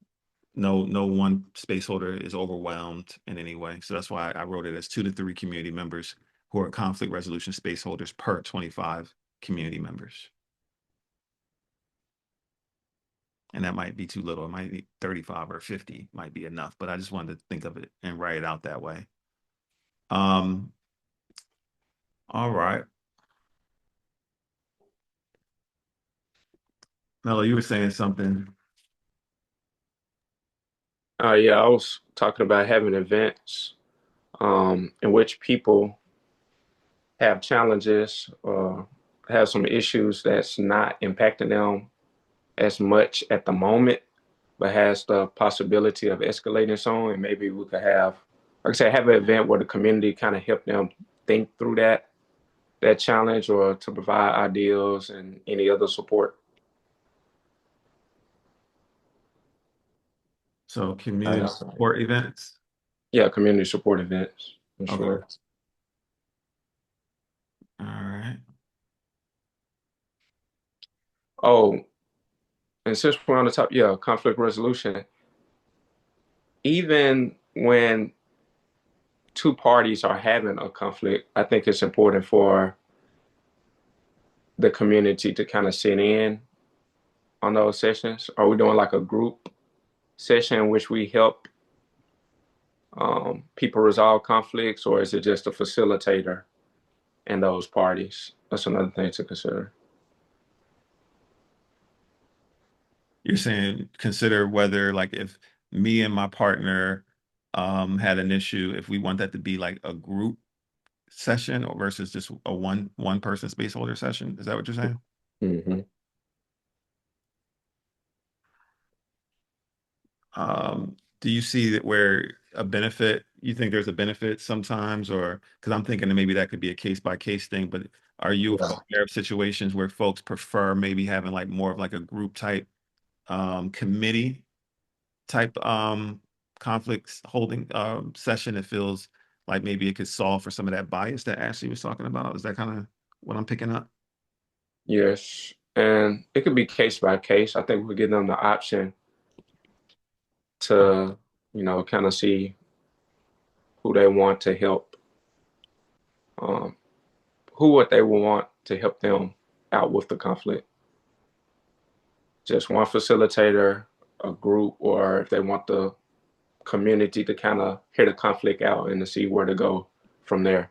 no one space holder is overwhelmed in any way. So that's why I wrote it as 2 to 3 community members who are conflict resolution space holders per 25 community members. And that might be too little. It might be 35 or 50 might be enough, but I just wanted to think of it and write it out that way. Um, all right. Mello, you were saying something. Yeah, I was talking about having events in which people have challenges or have some issues that's not impacting them as much at the moment, but has the possibility of escalating some. And maybe we could have, like I said, have an event where the community kind of help them think through that that challenge or to provide ideas and any other support. So community support events. Yeah, community support events, for Okay. sure. All right. Oh, and since we're on the top, yeah, conflict resolution. Even when two parties are having a conflict, I think it's important for the community to kind of sit in on those sessions. Are we doing like a group session in which we help people resolve conflicts, or is it just a facilitator in those parties? That's another thing to consider. You're saying consider whether like if me and my partner had an issue, if we want that to be like a group session or versus just a one person space holder session. Is that what you're saying? Mm-hmm. Do you see that where a benefit, you think there's a benefit sometimes, or because I'm thinking that maybe that could be a case by case thing, but are you Yeah. aware of situations where folks prefer maybe having like more of like a group type committee type conflicts holding session that feels like maybe it could solve for some of that bias that Ashley was talking about? Is that kind of what I'm picking up? Yes. And it could be case by case. I think we give them the option to, kind of see who they want to help, um, who would they want to help them out with the conflict. Just one facilitator, a group, or if they want the community to kind of hear the conflict out and to see where to go from there.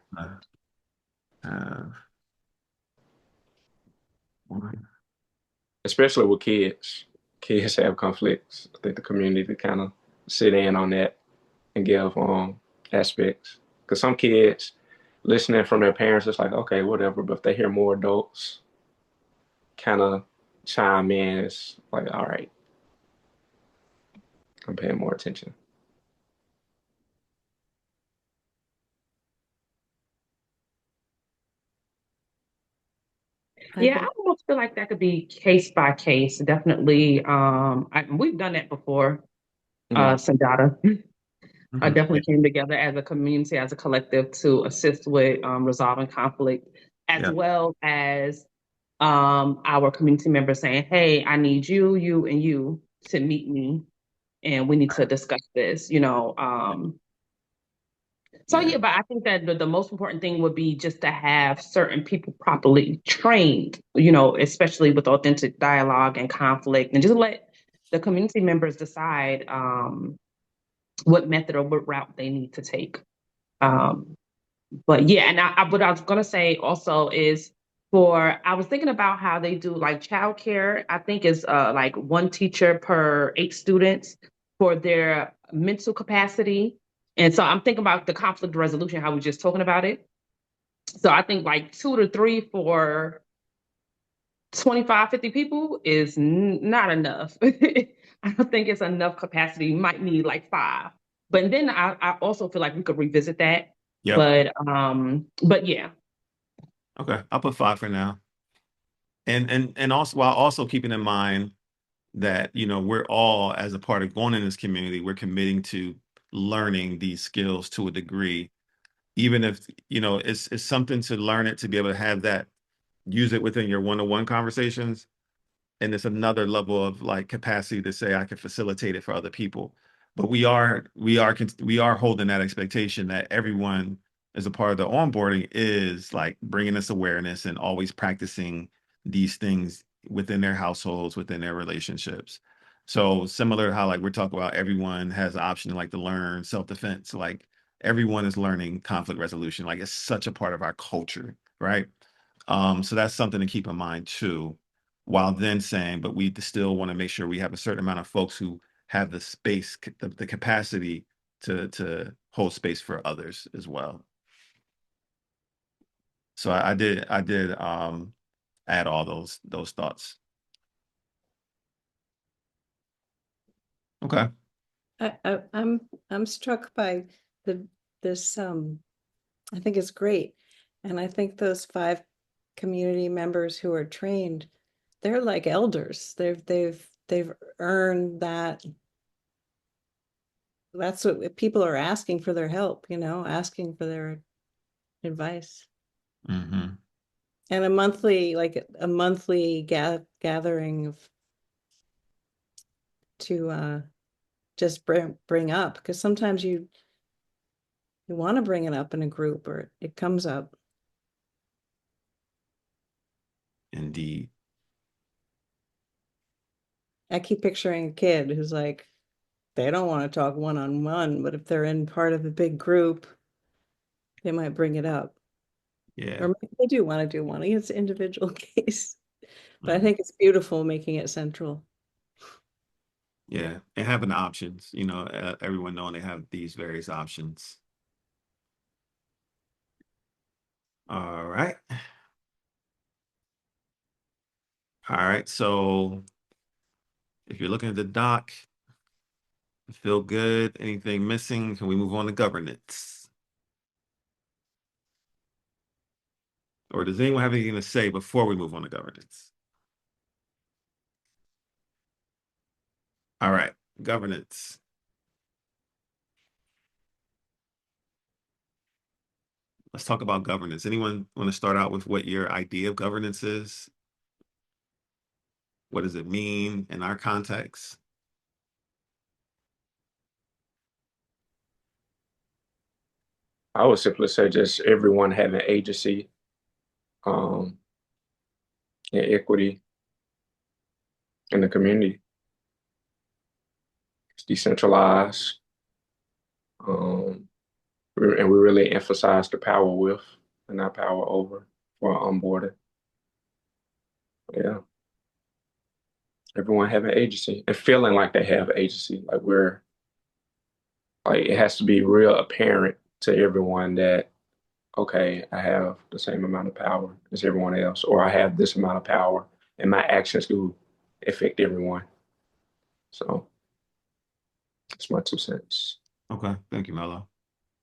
Uh, Especially with kids. Kids have conflicts. I think the community kind of sit in on that and give aspects. Because some kids listening from their parents, it's like, okay, whatever. But if they hear more adults kind of chime in, it's like, all right, I'm paying more attention. Yeah, I almost feel like that could be case by case. Definitely. We've done that before. Mm-hmm. Sandata. I mhm. definitely came together as a community, as a collective to assist with resolving conflict, as Yeah. well as our community members saying, hey, I need you, you, and you to meet me, and we need to discuss this, So Yeah. yeah, but I think that the most important thing would be just to have certain people properly trained, especially with authentic dialogue and conflict, and just let the community members decide what method or what route they need to take. Um, but yeah, and what I was gonna say also is I was thinking about how they do like childcare. I think is like one teacher per 8 students for their mental capacity. And so I'm thinking about the conflict resolution, how we were just talking about it. So I think like 2 to 3 for 25, 50 people is not enough. I don't think it's enough capacity. You might need like 5. But then I also feel like we could revisit that. Yep. But yeah. Okay. I'll put 5 for now. And also while also keeping in mind that, we're all as a part of going in this community, we're committing to learning these skills to a degree, even if, it's something to learn it to be able to have that, use it within your one-on-one conversations. And it's another level of like capacity to say I can facilitate it for other people. But we are holding that expectation that everyone as a part of the onboarding is like bringing this awareness and always practicing these things within their households, within their relationships. So similar to how like we're talking about everyone has the option like to learn self-defense, like everyone is learning conflict resolution. Like it's such a part of our culture, right? So that's something to keep in mind too, while then saying, but we still want to make sure we have a certain amount of folks who have the space, the capacity to hold space for others as well. So I did add all those thoughts. Okay. I'm struck by this. I think it's great. And I think those 5 community members who are trained, they're like elders. They've earned that. That's what people are asking for their help, asking for their advice. Mm-hmm. And like a monthly gathering to just bring up, because sometimes you want to bring it up in a group or it comes up. Indeed. I keep picturing a kid who's like, they don't want to talk one-on-one, but if they're in part of a big group, they might bring it up. Yeah. Or maybe they do want to do one. It's an individual case. But I Mm-hmm. think it's beautiful making it central. Yeah. And having the options, everyone knowing they have these various options. All right. All right. So if you're looking at the doc, feel good. Anything missing? Can we move on to governance? Or does anyone have anything to say before we move on to governance? All right, governance. Let's talk about governance. Anyone want to start out with what your idea of governance is? What does it mean in our context? I would simply say just everyone having agency, um, and equity in the community. It's decentralized, um, and we really emphasize the power with and not power over for onboarding. Yeah, everyone having agency and feeling like they have agency, like it has to be real apparent to everyone that okay, I have the same amount of power as everyone else, or I have this amount of power, and my actions do affect everyone. So that's my 2 cents. Okay, thank you, Mello.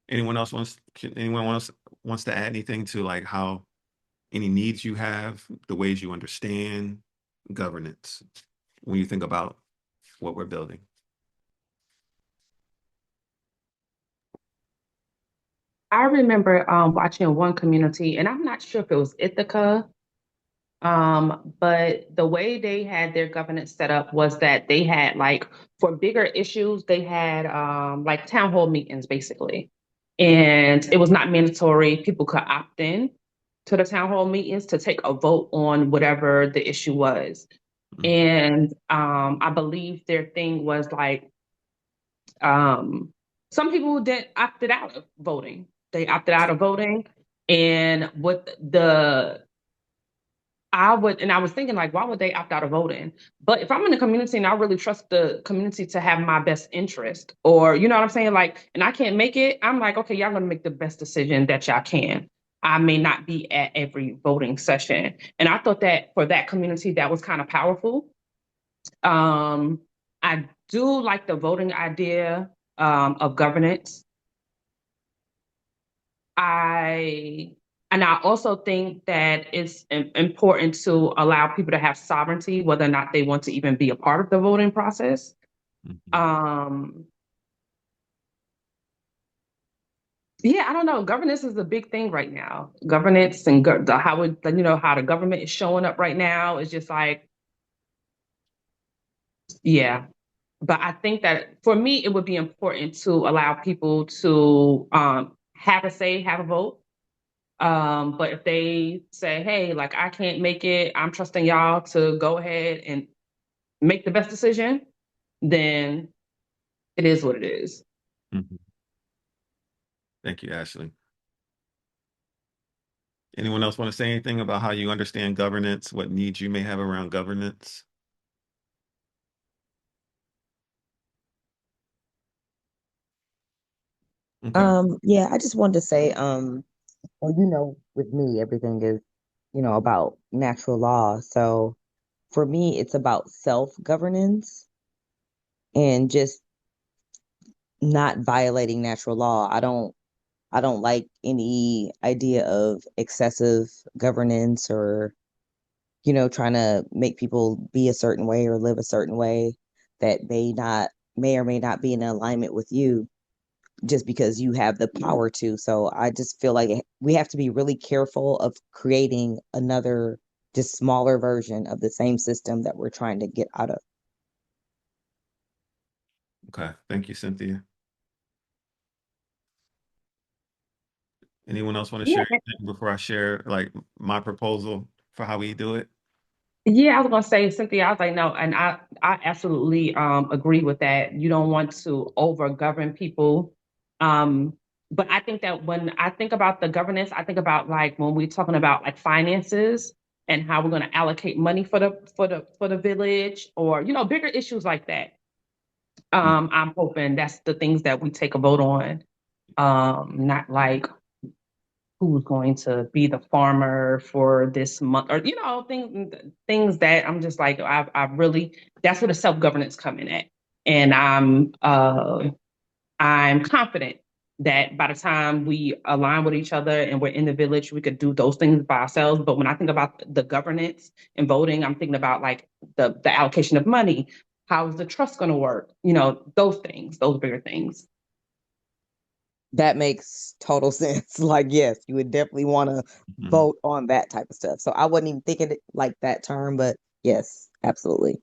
Anyone else wants to add anything to like how any needs you have, the ways you understand governance when you think about what we're building? I remember watching one community, and I'm not sure if it was Ithaca. But the way they had their governance set up was that they had like for bigger issues, they had like town hall meetings basically. And it was not mandatory. People could opt in to the town hall meetings to take a vote on whatever the issue was. Mhm. And I believe their thing was like um some people did opted out of voting. They opted out of voting. And what the and I was thinking, like, why would they opt out of voting? But if I'm in the community and I really trust the community to have my best interest, or you know what I'm saying? Like, and I can't make it, I'm like, okay, y'all gonna make the best decision that y'all can. I may not be at every voting session. And I thought that for that community, that was kind of powerful. Um, I do like the voting idea of governance. I and I also think that it's important to allow people to have sovereignty, whether or not they want to even be a part of the voting process. Mhm. Um, yeah, I don't know. Governance is a big thing right now. Governance and how the government is showing up right now is just like, yeah. But I think that for me, it would be important to allow people to have a say, have a vote. But if they say, hey, like I can't make it, I'm trusting y'all to go ahead and make the best decision, then it is what it is. Mhm. Thank you, Ashley. Anyone else want to say anything about how you understand governance, what needs you may have around governance? Okay. Yeah, I just wanted to say, well, with me, everything is, about natural law. So for me, it's about self-governance and just not violating natural law. I don't I don't like any idea of excessive governance or, trying to make people be a certain way or live a certain way that may or may not be in alignment with you just because you have the power to. So I just feel like we have to be really careful of creating another, just smaller version of the same system that we're trying to get out of. Okay, thank you, Cynthia. Anyone else want to Yeah, share anything before I share like my proposal for how we do it? yeah, I was gonna say, Cynthia, I was like, no, and I absolutely agree with that. You don't want to over govern people. Um, but I think that when I think about the governance, I think about like when we're talking about like finances and how we're gonna allocate money for the village or bigger issues like that. I'm hoping that's the things that we take a vote on. Not like who's going to be the farmer for this month or things that I'm just like I really that's where the self-governance come in at. And I'm confident that by the time we align with each other and we're in the village, we could do those things by ourselves. But when I think about the governance and voting, I'm thinking about like the allocation of money. How is the trust going to work? Those things, those bigger things. That makes total sense. Like, yes, you would definitely want to Mhm. vote on that type of stuff. So I wasn't even thinking it like that term, but yes, absolutely.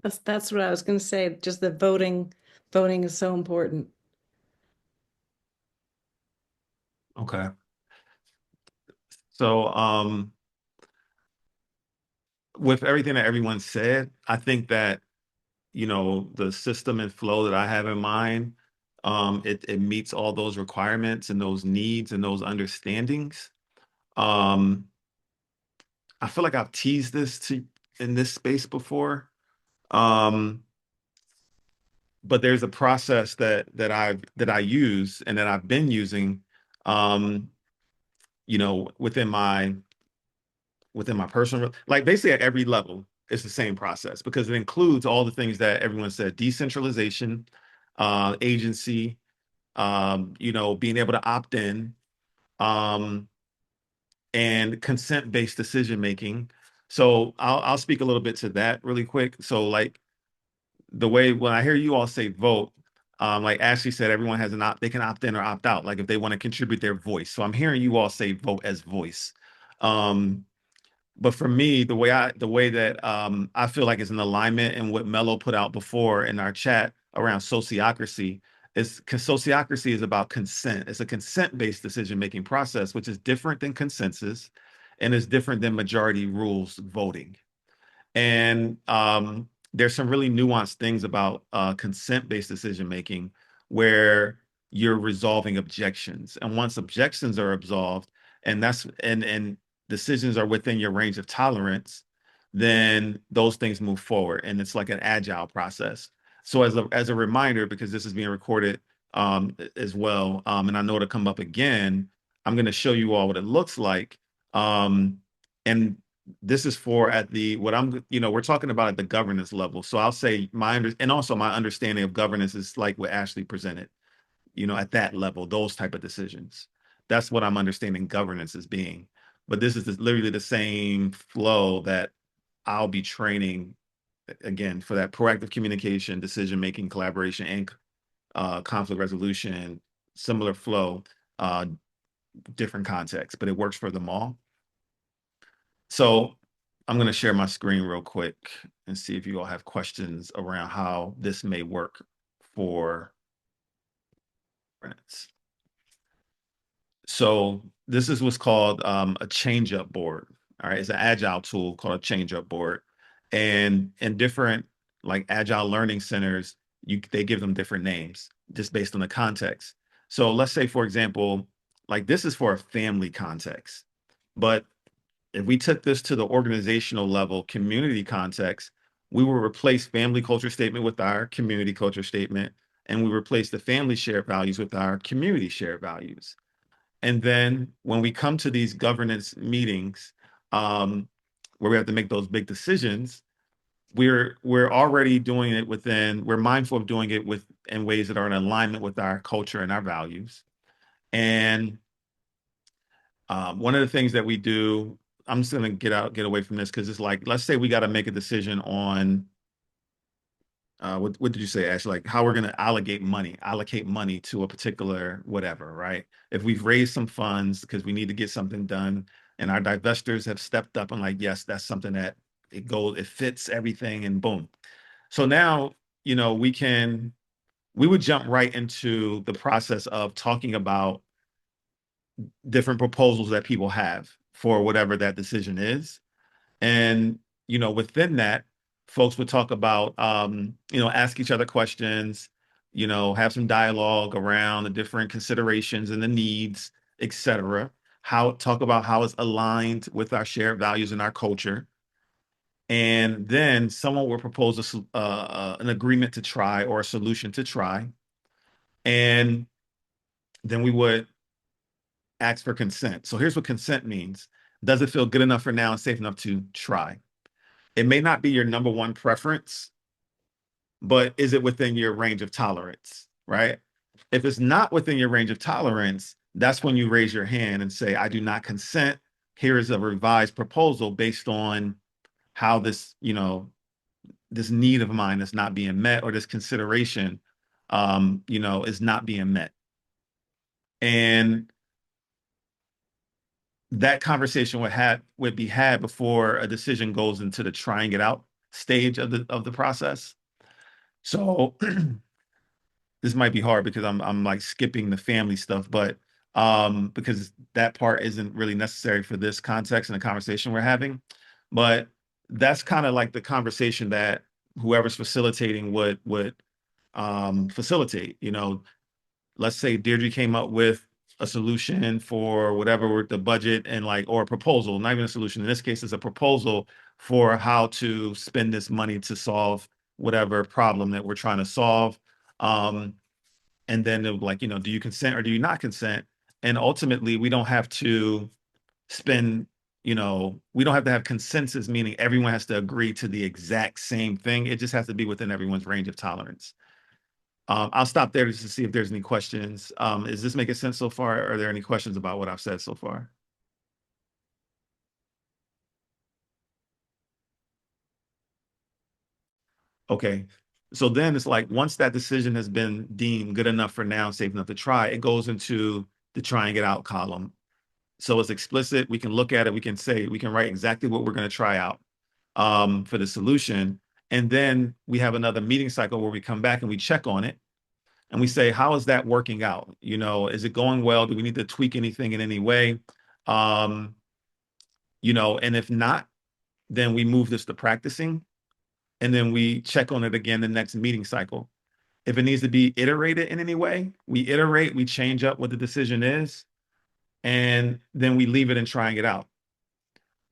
That's what I was going to say. Just the voting is so important. Okay. So, with everything that everyone said, I think that, the system and flow that I have in mind, it meets all those requirements and those needs and those understandings. Um, I feel like I've teased this to in this space before. Um, but there's a process that I use and that I've been using, um, within my personal, like basically at every level, it's the same process because it includes all the things that everyone said: decentralization, agency, being able to opt in, um, and consent-based decision making. So I'll speak a little bit to that really quick. So like the way when I hear you all say vote, like Ashley said, everyone has they can opt in or opt out, like if they want to contribute their voice. So I'm hearing you all say vote as voice. Um, but for me, the way that I feel like is in alignment and what Mello put out before in our chat around sociocracy is because sociocracy is about consent. It's a consent-based decision-making process, which is different than consensus and is different than majority rules voting. And there's some really nuanced things about consent-based decision making where you're resolving objections. And once objections are absolved, and decisions are within your range of tolerance, then those things move forward. And it's like an agile process. So as a reminder, because this is being recorded as well, and I know it'll come up again, I'm going to show you all what it looks like. And this is for at the what I'm we're talking about at the governance level. So I'll say and also my understanding of governance is like what Ashley presented, at that level, those type of decisions. That's what I'm understanding governance as being. But this is literally the same flow that I'll be training again for that proactive communication, decision making, collaboration, and conflict resolution, similar flow, uh, different contexts, but it works for them all. So I'm going to share my screen real quick and see if you all have questions around how this may work for governance. So this is what's called a change-up board. All right, it's an agile tool called a change-up board. And in different like agile learning centers, they give them different names just based on the context. So let's say, for example, like this is for a family context, but if we took this to the organizational level, community context, we will replace family culture statement with our community culture statement, and we replace the family shared values with our community shared values. And then when we come to these governance meetings, where we have to make those big decisions, we're already doing it we're mindful of doing it with in ways that are in alignment with our culture and our values. And one of the things that we do, I'm just going to get away from this because it's like, let's say we got to make a decision on what did you say, Ash? Like how we're going to allocate money to a particular whatever, right? If we've raised some funds because we need to get something done, and our divestors have stepped up and like, yes, that's something that it fits everything, and boom. So now, we would jump right into the process of talking about different proposals that people have for whatever that decision is. And, within that, folks would talk about, ask each other questions, have some dialogue around the different considerations and the needs, et cetera. Talk about how it's aligned with our shared values and our culture. And then someone will propose an agreement to try or a solution to try. And then we would ask for consent. So here's what consent means. Does it feel good enough for now and safe enough to try? It may not be your number one preference, but is it within your range of tolerance, right? If it's not within your range of tolerance, that's when you raise your hand and say, I do not consent. Here is a revised proposal based on how this need of mine is not being met, or this consideration, is not being met. And that conversation would be had before a decision goes into the trying it out stage of the process. So this might be hard because I'm like skipping the family stuff, but because that part isn't really necessary for this context and the conversation we're having. But that's kind of like the conversation that whoever's facilitating would facilitate. Let's say Deirdre came up with a solution for whatever the budget and or a proposal, not even a solution. In this case, it's a proposal for how to spend this money to solve whatever problem that we're trying to solve. And then it would do you consent or do you not consent? And ultimately, we don't have to spend, we don't have to have consensus, meaning everyone has to agree to the exact same thing. It just has to be within everyone's range of tolerance. I'll stop there just to see if there's any questions. Is this making sense so far? Are there any questions about what I've said so far? Okay. So then it's like once that decision has been deemed good enough for now, safe enough to try, it goes into the trying it out column. So it's explicit. We can look at it. We can write exactly what we're going to try out for the solution. And then we have another meeting cycle where we come back and we check on it. And we say, how is that working out? Is it going well? Do we need to tweak anything in any way? And if not, then we move this to practicing. And then we check on it again the next meeting cycle. If it needs to be iterated in any way, we iterate, we change up what the decision is, and then we leave it in trying it out.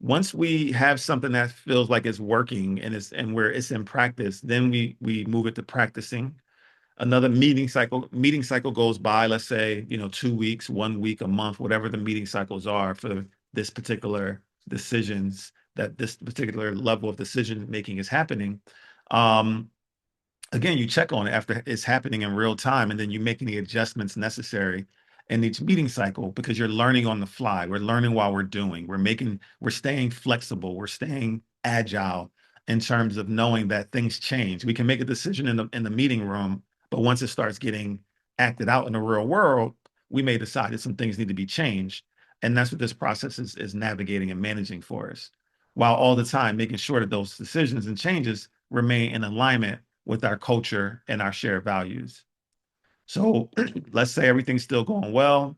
Once we have something that feels like it's working and where it's in practice, then we move it to practicing. Another meeting cycle goes by, let's say, 2 weeks, 1 week, a month, whatever the meeting cycles are for this particular decisions, that this particular level of decision making is happening. Again, you check on it after it's happening in real time, and then you make any adjustments necessary in each meeting cycle because you're learning on the fly. We're learning while we're doing. We're staying flexible. We're staying agile in terms of knowing that things change. We can make a decision in the meeting room, but once it starts getting acted out in the real world, we may decide that some things need to be changed. And that's what this process is navigating and managing for us, while all the time making sure that those decisions and changes remain in alignment with our culture and our shared values. So let's say everything's still going well.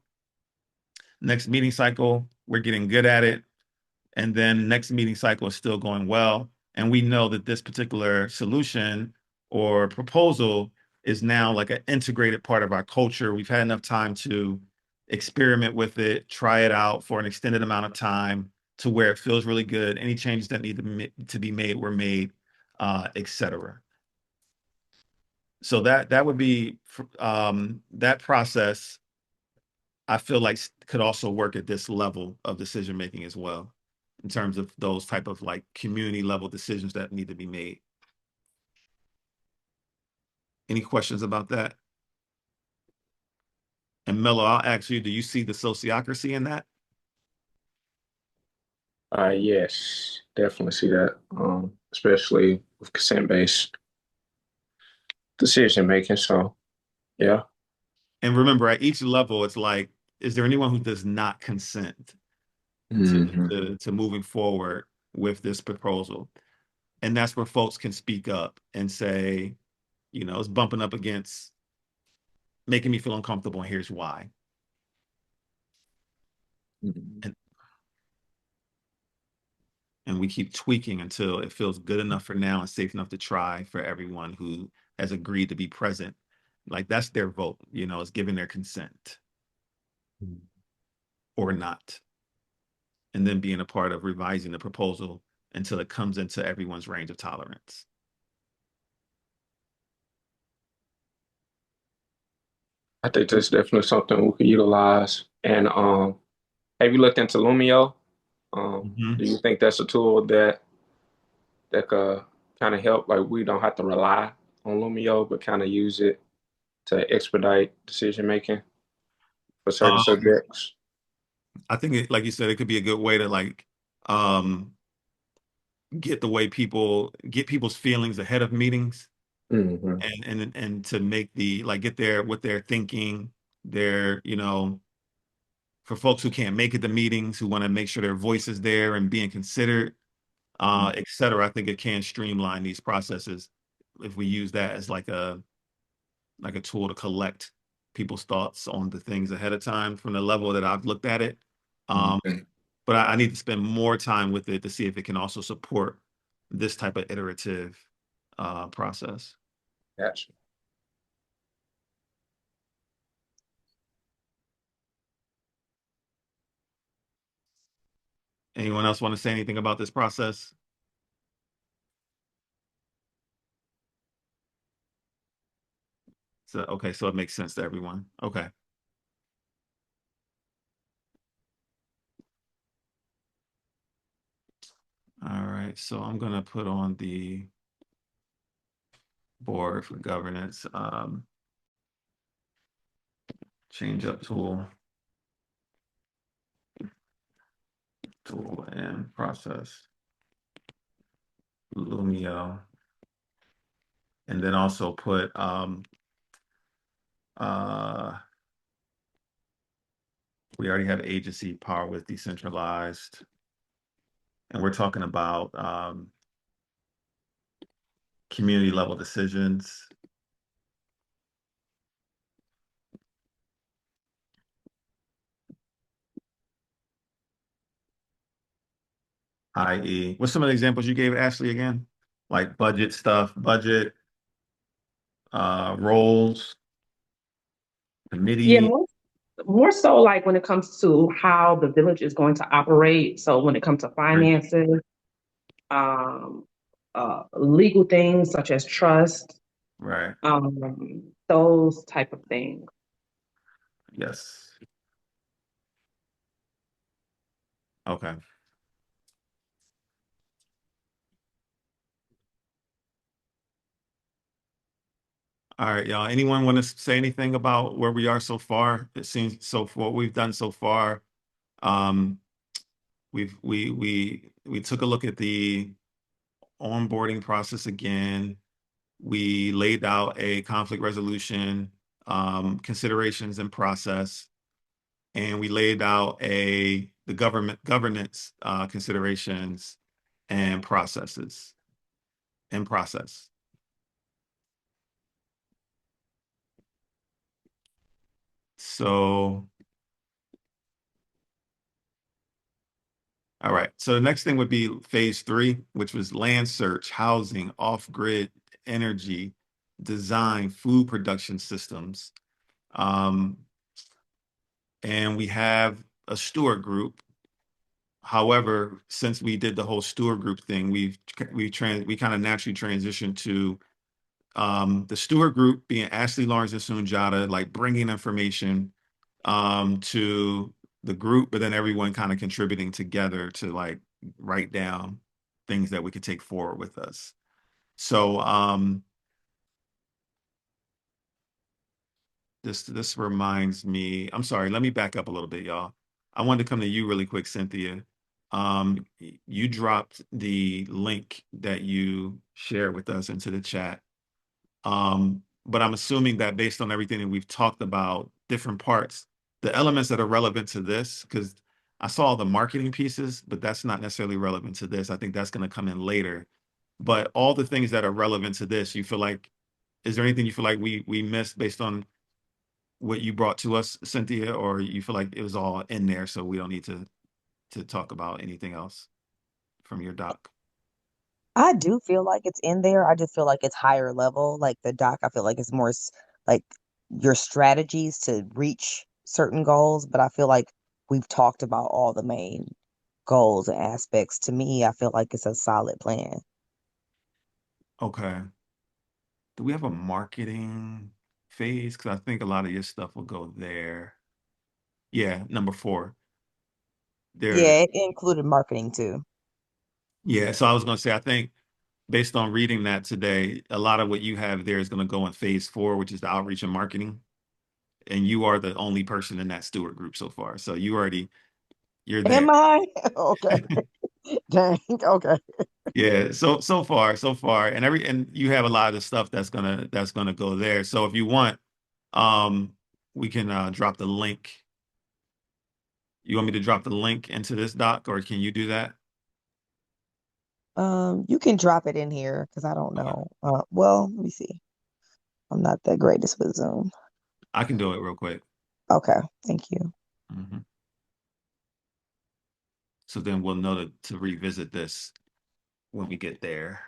Next meeting cycle, we're getting good at it. And then next meeting cycle is still going well. And we know that this particular solution or proposal is now like an integrated part of our culture. We've had enough time to experiment with it, try it out for an extended amount of time to where it feels really good. Any changes that need to be made were made, et cetera. So that would be that process. I feel like could also work at this level of decision making as well, in terms of those type of community level decisions that need to be made. Any questions about that? And Mello, I'll ask you, do you see the sociocracy in that? Yes, definitely see that. Especially with consent-based decision making. So yeah. And remember, at each level, it's like, is there anyone who does not consent to, Hmm. to moving forward with this proposal? And that's where folks can speak up and say, it's bumping up against making me feel uncomfortable, and here's why. And, and we keep tweaking until it feels good enough for now and safe enough to try for everyone who has agreed to be present. Like that's their vote, it's giving their consent or not. And then being a part of revising the proposal until it comes into everyone's range of tolerance. I think that's definitely something we could utilize. And have you looked into Lumio? Mhm. Do you think that's a tool that could kind of help? Like we don't have to rely on Lumio, but kind of use it to expedite decision making for certain Um, subjects. I think like you said, it could be a good way to like um, get people's feelings ahead of meetings Hmm. and to make the like get their what they're thinking, their for folks who can't make it to meetings, who want to make sure their voice is there and being considered, et cetera. I think it can streamline these processes if we use that as like a tool to collect people's thoughts on the things ahead of time from the level that I've looked at it. Um, Hmm. but I need to spend more time with it to see if it can also support this type of iterative process. Gotcha. Anyone else want to say anything about this process? So, okay, so it makes sense to everyone. Okay. All right, so I'm gonna put on the board for governance, change up tool and process, Lumio, and then also put uh, we already have agency power with decentralized, and we're talking about community level decisions. I.e., what's some of the examples you gave, Ashley, again? Like budget stuff, budget, roles, Yeah, committee, more so like when it comes to how the village is going to operate. So when it comes to right? finances, um, legal things such as trust, Right. those type of things. Yes. Okay. All right, y'all. Anyone want to say anything about where we are so far? It seems so what we've done so far. Um, we took a look at the onboarding process again. We laid out a conflict resolution considerations and process, and we laid out the government governance considerations and processes and process. So, all right. So the next thing would be phase 3, which was land search, housing, off-grid energy, design, food production systems. Um, and we have a steward group. However, since we did the whole steward group thing, we kind of naturally transitioned to the steward group being Ashley, Lawrence, and Sunjata, like bringing information to the group, but then everyone kind of contributing together to like write down things that we could take forward with us. So This reminds me. I'm sorry, let me back up a little bit, y'all. I wanted to come to you really quick, Cynthia. You dropped the link that you shared with us into the chat. But I'm assuming that based on everything that we've talked about, different parts, the elements that are relevant to this, because I saw the marketing pieces, but that's not necessarily relevant to this. I think that's going to come in later. But all the things that are relevant to this, you feel like, is there anything you feel like we missed based on what you brought to us, Cynthia, or you feel like it was all in there, so we don't need to talk about anything else from your doc? I do feel like it's in there. I just feel like it's higher level. Like the doc, I feel like it's more like your strategies to reach certain goals. But I feel like we've talked about all the main goals and aspects. To me, I feel like it's a solid plan. Okay. Do we have a marketing phase? Because I think a lot of your stuff will go there. Yeah, number four. There, Yeah, it included marketing too. yeah. So I was going to say, I think based on reading that today, a lot of what you have there is going to go in phase four, which is the outreach and marketing. And you are the only person in that steward group so far. So you're there. Am I? Okay. Dang. Okay. Yeah, so far, and you have a lot of the stuff that's gonna go there. So if you want, um, we can drop the link. You want me to drop the link into this doc, or can you do that? You can drop it in here because I don't Okay, know. Well, let me see. I'm not the greatest with Zoom. I can do it real quick. Okay, thank you. Mhm. So then we'll know to revisit this when we get there.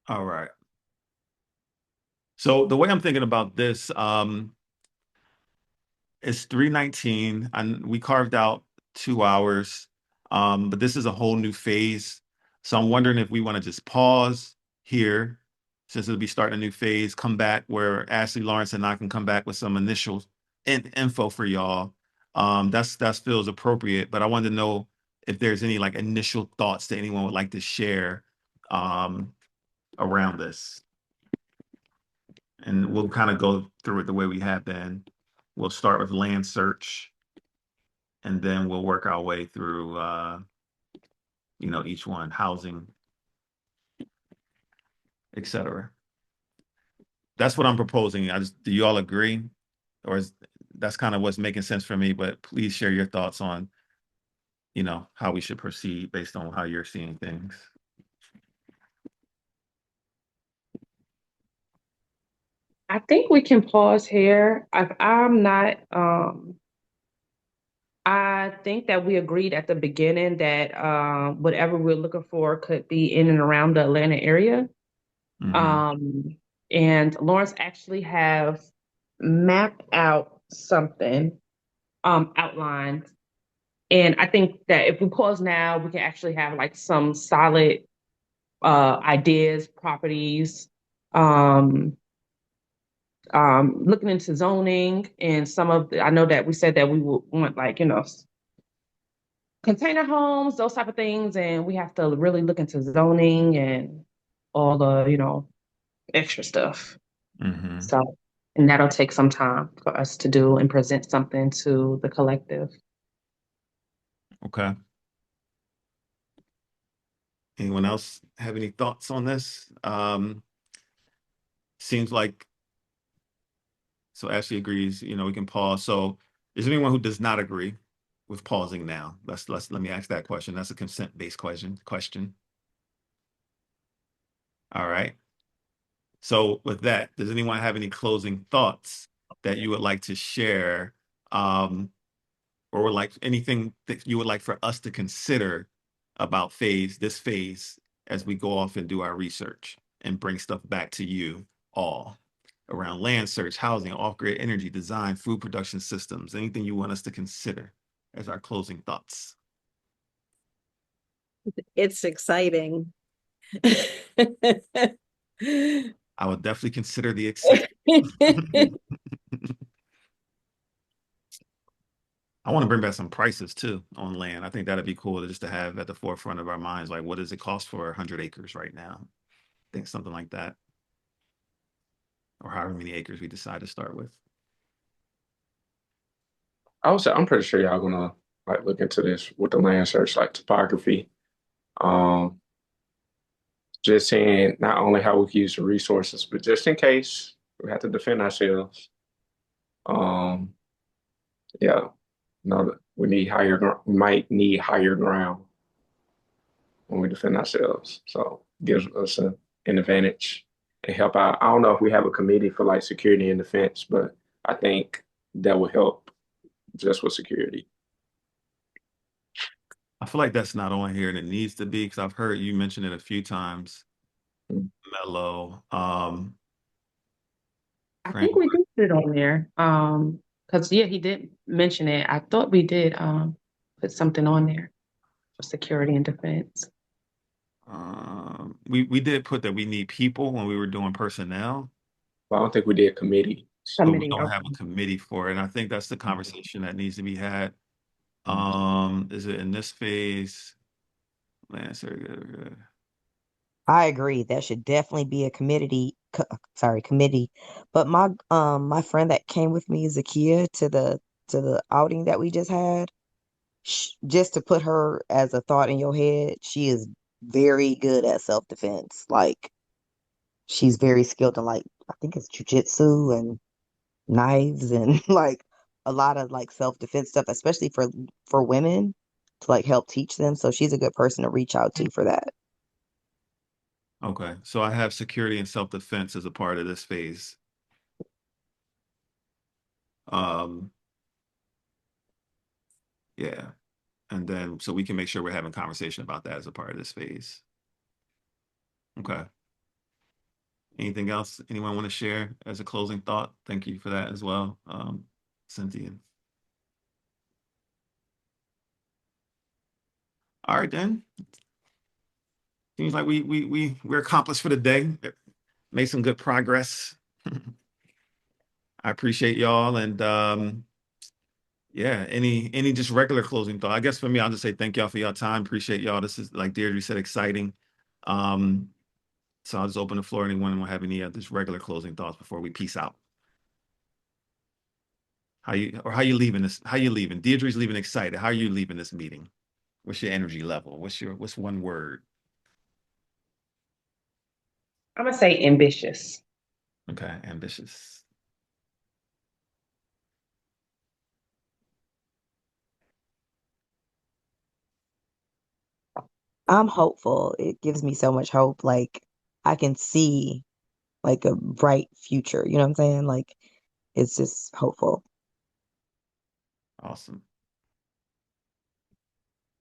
All right. So the way I'm thinking about this, it's 3:19, and we carved out 2 hours. But this is a whole new phase. So I'm wondering if we want to just pause here, since it'll be starting a new phase, come back where Ashley Lawrence and I can come back with some initial info for y'all. That feels appropriate, but I wanted to know if there's any like initial thoughts that anyone would like to share um, around this. And we'll kind of go through it the way we have been. We'll start with land search, and then we'll work our way through each one, housing, etc. That's what I'm proposing. Do you all agree? Or that's kind of what's making sense for me, but please share your thoughts on, how we should proceed based on how you're seeing things. I think we can pause here. I'm not, I think that we agreed at the beginning that whatever we're looking for could be in and around the Atlanta area. Hmm. Um, and Lawrence actually have mapped out something outlined. And I think that if we pause now, we can actually have like some solid ideas, properties, um, looking into zoning and I know that we said that we would want like, container homes, those type of things. And we have to really look into zoning and all the, extra stuff. Hmm. So, and that'll take some time for us to do and present something to the collective. Okay. Anyone else have any thoughts on this? Seems like, so Ashley agrees, we can pause. So is there anyone who does not agree with pausing now? Let me ask that question. That's a consent-based question. All right. So with that, does anyone have any closing thoughts that you would like to share, or would like anything that you would like for us to consider about this phase as we go off and do our research and bring stuff back to you all? around land search, housing, off-grid energy, design, food production systems. Anything you want us to consider as our closing thoughts? It's exciting. I would definitely consider the excitement. I want to bring back some prices too on land. I think that'd be cool just to have at the forefront of our minds. Like, what does it cost for 100 acres right now? I think something like that, or however many acres we decide to start with. I would say I'm pretty sure y'all gonna like look into this with the land search, like topography. Um, just saying not only how we can use the resources, but just in case we have to defend ourselves. Um, yeah, know that we need we might need higher ground when we defend ourselves. So gives us an advantage and help out. I don't know if we have a committee for like security and defense, but I think that would help just with security. I feel like that's not on here and it needs to be because I've heard you mention it a few times. Mm. Mellow, I think we framework. did put it on there. Because yeah, he did mention it. I thought we did put something on there for security and defense. We did put that we need people when we were doing personnel, But I don't think we did committee. but we Committee. don't have a Okay. committee for it. And I think that's the conversation that needs to be had. Is it in this phase? Man, sorry. I agree. That should definitely be a committee. But my friend that came with me, Zakia, to the outing that we just had, just to put her as a thought in your head, she is very good at self-defense. Like she's very skilled in like I think it's jujitsu and knives and like a lot of like self-defense stuff, especially for women to like help teach them. So she's a good person to reach out to for that. Okay, so I have security and self-defense as a part of this phase. Um, yeah, and then so we can make sure we're having conversation about that as a part of this phase. Okay. Anything else anyone want to share as a closing thought? Thank you for that as well, Cynthia. All right, then. Seems like we're accomplished for the day. Made some good progress. I appreciate y'all and yeah, any just regular closing thought. I guess for me, I'll just say thank y'all for your time. Appreciate y'all. This is like Deirdre said, exciting. Um, so I'll just open the floor. Anyone will have any just regular closing thoughts before we peace out. How you leaving this? How you leaving? Deirdre's leaving excited. How are you leaving this meeting? What's your energy level? What's one word? I'm gonna say ambitious. Okay, ambitious. I'm hopeful. It gives me so much hope. Like I can see like a bright future. You know what I'm saying? Like it's just hopeful. Awesome.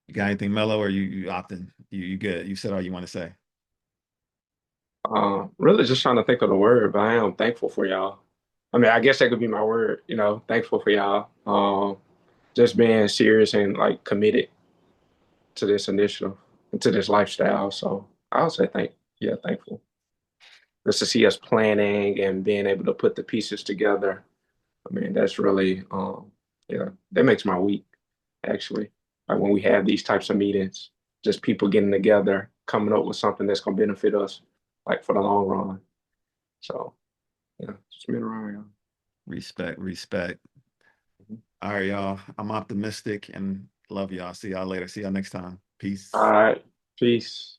You got anything, Mello, or you opting? You good? You said all you want to say. Really just trying to think of the word, but I am thankful for y'all. I mean, I guess that could be my word, thankful for y'all. Just being serious and like committed to this initiative, to this lifestyle. So I would say thankful. Just to see us planning and being able to put the pieces together. I mean, that's really, yeah, that makes my week, actually. Like when we have these types of meetings, just people getting together, coming up with something that's going to benefit us, like for the long run. So, yeah, just being around, y'all. Respect. Mhm. All right, y'all. I'm optimistic and love y'all. See y'all later. See y'all next time. All Peace. right, peace.